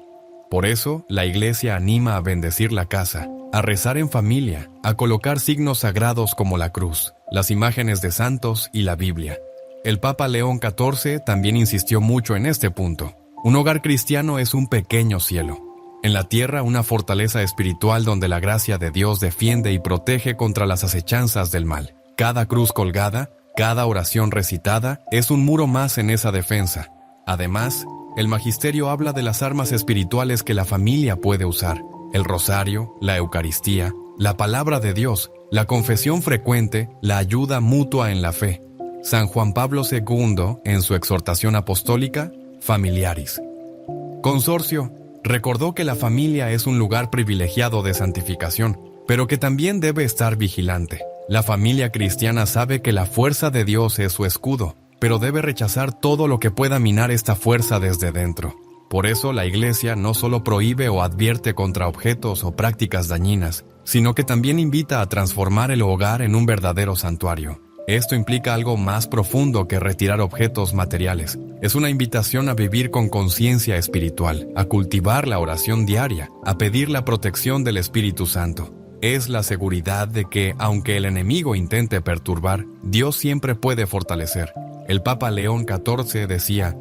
Por eso, la Iglesia anima a bendecir la casa, a rezar en familia, a colocar signos sagrados como la cruz, las imágenes de santos y la Biblia. El Papa León XIV también insistió mucho en este punto. Un hogar cristiano es un pequeño cielo. En la tierra, una fortaleza espiritual donde la gracia de Dios defiende y protege contra las acechanzas del mal. Cada cruz colgada, cada oración recitada, es un muro más en esa defensa. Además, el magisterio habla de las armas espirituales que la familia puede usar: el rosario, la Eucaristía, la palabra de Dios, la confesión frecuente, la ayuda mutua en la fe. San Juan Pablo II, en su exhortación apostólica, Familiaris Consortio, recordó que la familia es un lugar privilegiado de santificación, pero que también debe estar vigilante. La familia cristiana sabe que la fuerza de Dios es su escudo, pero debe rechazar todo lo que pueda minar esta fuerza desde dentro. Por eso la Iglesia no solo prohíbe o advierte contra objetos o prácticas dañinas, sino que también invita a transformar el hogar en un verdadero santuario. Esto implica algo más profundo que retirar objetos materiales. Es una invitación a vivir con conciencia espiritual, a cultivar la oración diaria, a pedir la protección del Espíritu Santo. Es la seguridad de que, aunque el enemigo intente perturbar, Dios siempre puede fortalecer. El Papa León XIV decía: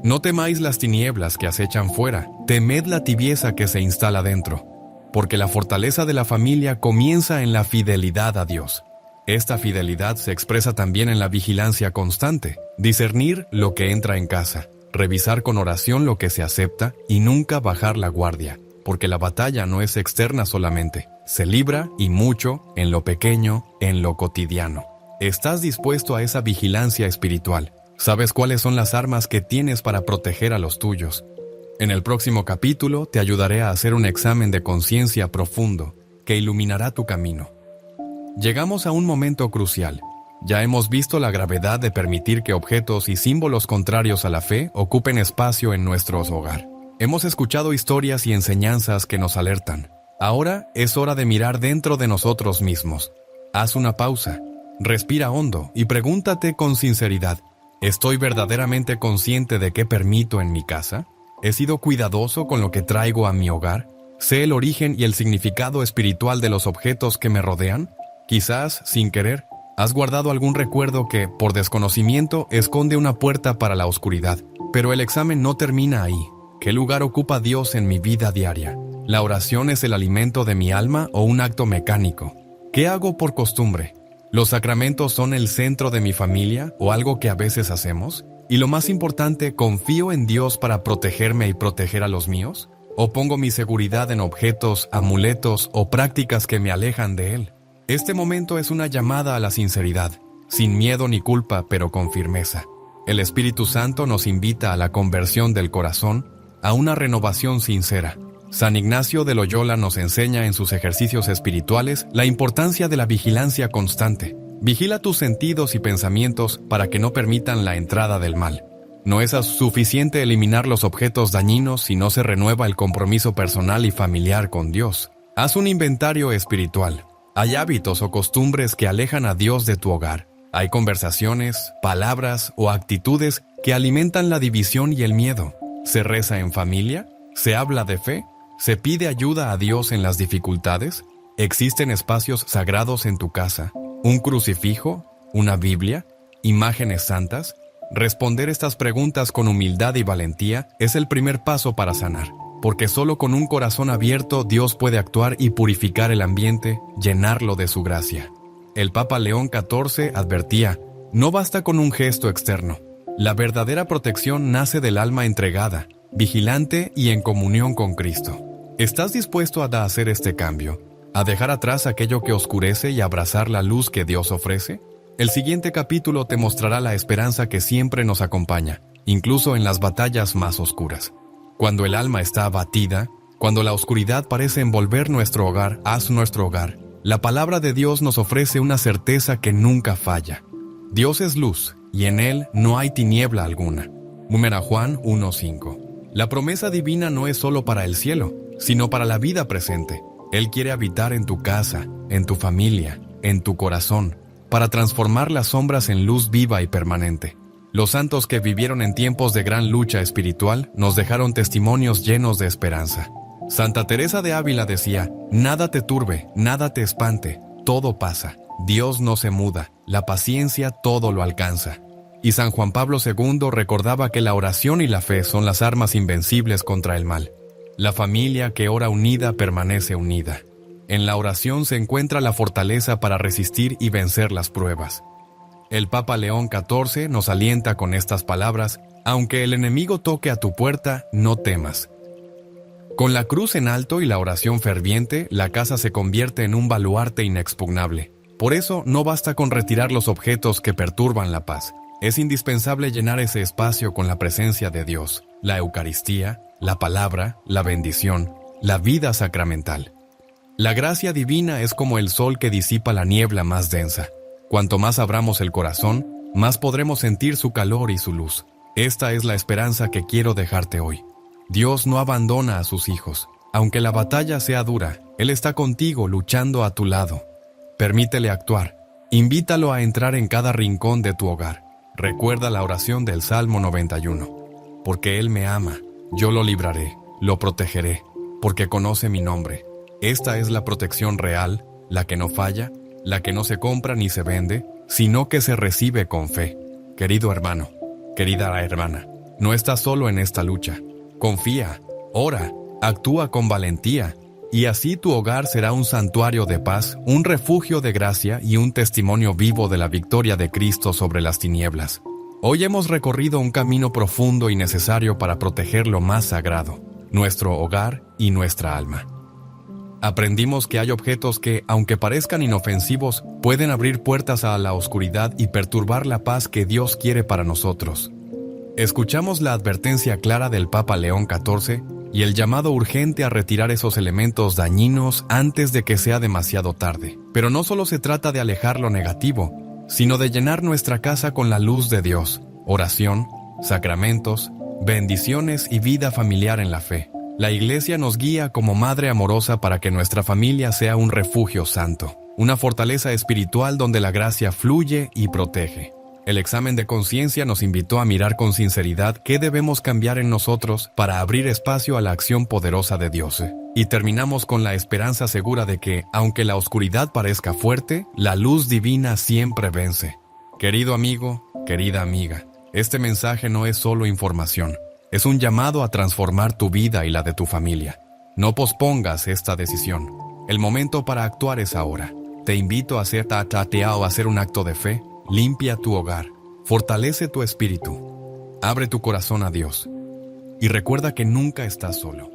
«No temáis las tinieblas que acechan fuera, temed la tibieza que se instala dentro, porque la fortaleza de la familia comienza en la fidelidad a Dios». Esta fidelidad se expresa también en la vigilancia constante, discernir lo que entra en casa, revisar con oración lo que se acepta y nunca bajar la guardia, porque la batalla no es externa solamente, se libra y mucho en lo pequeño, en lo cotidiano. ¿Estás dispuesto a esa vigilancia espiritual? ¿Sabes cuáles son las armas que tienes para proteger a los tuyos? En el próximo capítulo te ayudaré a hacer un examen de conciencia profundo que iluminará tu camino. Llegamos a un momento crucial. Ya hemos visto la gravedad de permitir que objetos y símbolos contrarios a la fe ocupen espacio en nuestro hogar. Hemos escuchado historias y enseñanzas que nos alertan. Ahora es hora de mirar dentro de nosotros mismos. Haz una pausa, respira hondo y pregúntate con sinceridad: ¿estoy verdaderamente consciente de qué permito en mi casa? ¿He sido cuidadoso con lo que traigo a mi hogar? ¿Sé el origen y el significado espiritual de los objetos que me rodean? Quizás, sin querer, has guardado algún recuerdo que, por desconocimiento, esconde una puerta para la oscuridad. Pero el examen no termina ahí. ¿Qué lugar ocupa Dios en mi vida diaria? ¿La oración es el alimento de mi alma o un acto mecánico? ¿Qué hago por costumbre? ¿Los sacramentos son el centro de mi familia o algo que a veces hacemos? Y lo más importante, ¿confío en Dios para protegerme y proteger a los míos? ¿O pongo mi seguridad en objetos, amuletos o prácticas que me alejan de Él? Este momento es una llamada a la sinceridad, sin miedo ni culpa, pero con firmeza. El Espíritu Santo nos invita a la conversión del corazón, a una renovación sincera. San Ignacio de Loyola nos enseña en sus ejercicios espirituales la importancia de la vigilancia constante. Vigila tus sentidos y pensamientos para que no permitan la entrada del mal. No es suficiente eliminar los objetos dañinos si no se renueva el compromiso personal y familiar con Dios. Haz un inventario espiritual. Hay hábitos o costumbres que alejan a Dios de tu hogar. Hay conversaciones, palabras o actitudes que alimentan la división y el miedo. ¿Se reza en familia? ¿Se habla de fe? ¿Se pide ayuda a Dios en las dificultades? ¿Existen espacios sagrados en tu casa? ¿Un crucifijo? ¿Una Biblia? ¿Imágenes santas? Responder estas preguntas con humildad y valentía es el primer paso para sanar. Porque solo con un corazón abierto Dios puede actuar y purificar el ambiente, llenarlo de su gracia. El Papa León XIV advertía: no basta con un gesto externo. La verdadera protección nace del alma entregada, vigilante y en comunión con Cristo. ¿Estás dispuesto a hacer este cambio? ¿A dejar atrás aquello que oscurece y abrazar la luz que Dios ofrece? El siguiente capítulo te mostrará la esperanza que siempre nos acompaña, incluso en las batallas más oscuras. Cuando el alma está abatida, cuando la oscuridad parece envolver nuestro hogar, haz nuestro hogar. La palabra de Dios nos ofrece una certeza que nunca falla. Dios es luz, y en Él no hay tiniebla alguna. Juan 1:5. La promesa divina no es solo para el cielo, sino para la vida presente. Él quiere habitar en tu casa, en tu familia, en tu corazón, para transformar las sombras en luz viva y permanente. Los santos que vivieron en tiempos de gran lucha espiritual nos dejaron testimonios llenos de esperanza. Santa Teresa de Ávila decía: nada te turbe, nada te espante, todo pasa. Dios no se muda, la paciencia todo lo alcanza. Y San Juan Pablo II recordaba que la oración y la fe son las armas invencibles contra el mal. La familia que ora unida permanece unida. En la oración se encuentra la fortaleza para resistir y vencer las pruebas. El Papa León XIV nos alienta con estas palabras: aunque el enemigo toque a tu puerta, no temas. Con la cruz en alto y la oración ferviente, la casa se convierte en un baluarte inexpugnable. Por eso, no basta con retirar los objetos que perturban la paz. Es indispensable llenar ese espacio con la presencia de Dios, la Eucaristía, la palabra, la bendición, la vida sacramental. La gracia divina es como el sol que disipa la niebla más densa. Cuanto más abramos el corazón, más podremos sentir su calor y su luz. Esta es la esperanza que quiero dejarte hoy. Dios no abandona a sus hijos. Aunque la batalla sea dura, Él está contigo luchando a tu lado. Permítele actuar. Invítalo a entrar en cada rincón de tu hogar. Recuerda la oración del Salmo 91. Porque Él me ama, yo lo libraré, lo protegeré, porque conoce mi nombre. Esta es la protección real, la que no falla, la que no se compra ni se vende, sino que se recibe con fe. Querido hermano, querida hermana, no estás solo en esta lucha. Confía, ora, actúa con valentía, y así tu hogar será un santuario de paz, un refugio de gracia y un testimonio vivo de la victoria de Cristo sobre las tinieblas. Hoy hemos recorrido un camino profundo y necesario para proteger lo más sagrado, nuestro hogar y nuestra alma. Aprendimos que hay objetos que, aunque parezcan inofensivos, pueden abrir puertas a la oscuridad y perturbar la paz que Dios quiere para nosotros. Escuchamos la advertencia clara del Papa León XIV y el llamado urgente a retirar esos elementos dañinos antes de que sea demasiado tarde. Pero no solo se trata de alejar lo negativo, sino de llenar nuestra casa con la luz de Dios, oración, sacramentos, bendiciones y vida familiar en la fe. La Iglesia nos guía como madre amorosa para que nuestra familia sea un refugio santo, una fortaleza espiritual donde la gracia fluye y protege. El examen de conciencia nos invitó a mirar con sinceridad qué debemos cambiar en nosotros para abrir espacio a la acción poderosa de Dios. Y terminamos con la esperanza segura de que, aunque la oscuridad parezca fuerte, la luz divina siempre vence. Querido amigo, querida amiga, este mensaje no es solo información, es un llamado a transformar tu vida y la de tu familia. No pospongas esta decisión. El momento para actuar es ahora. Te invito a hacer o hacer un acto de fe. Limpia tu hogar, fortalece tu espíritu, abre tu corazón a Dios y recuerda que nunca estás solo.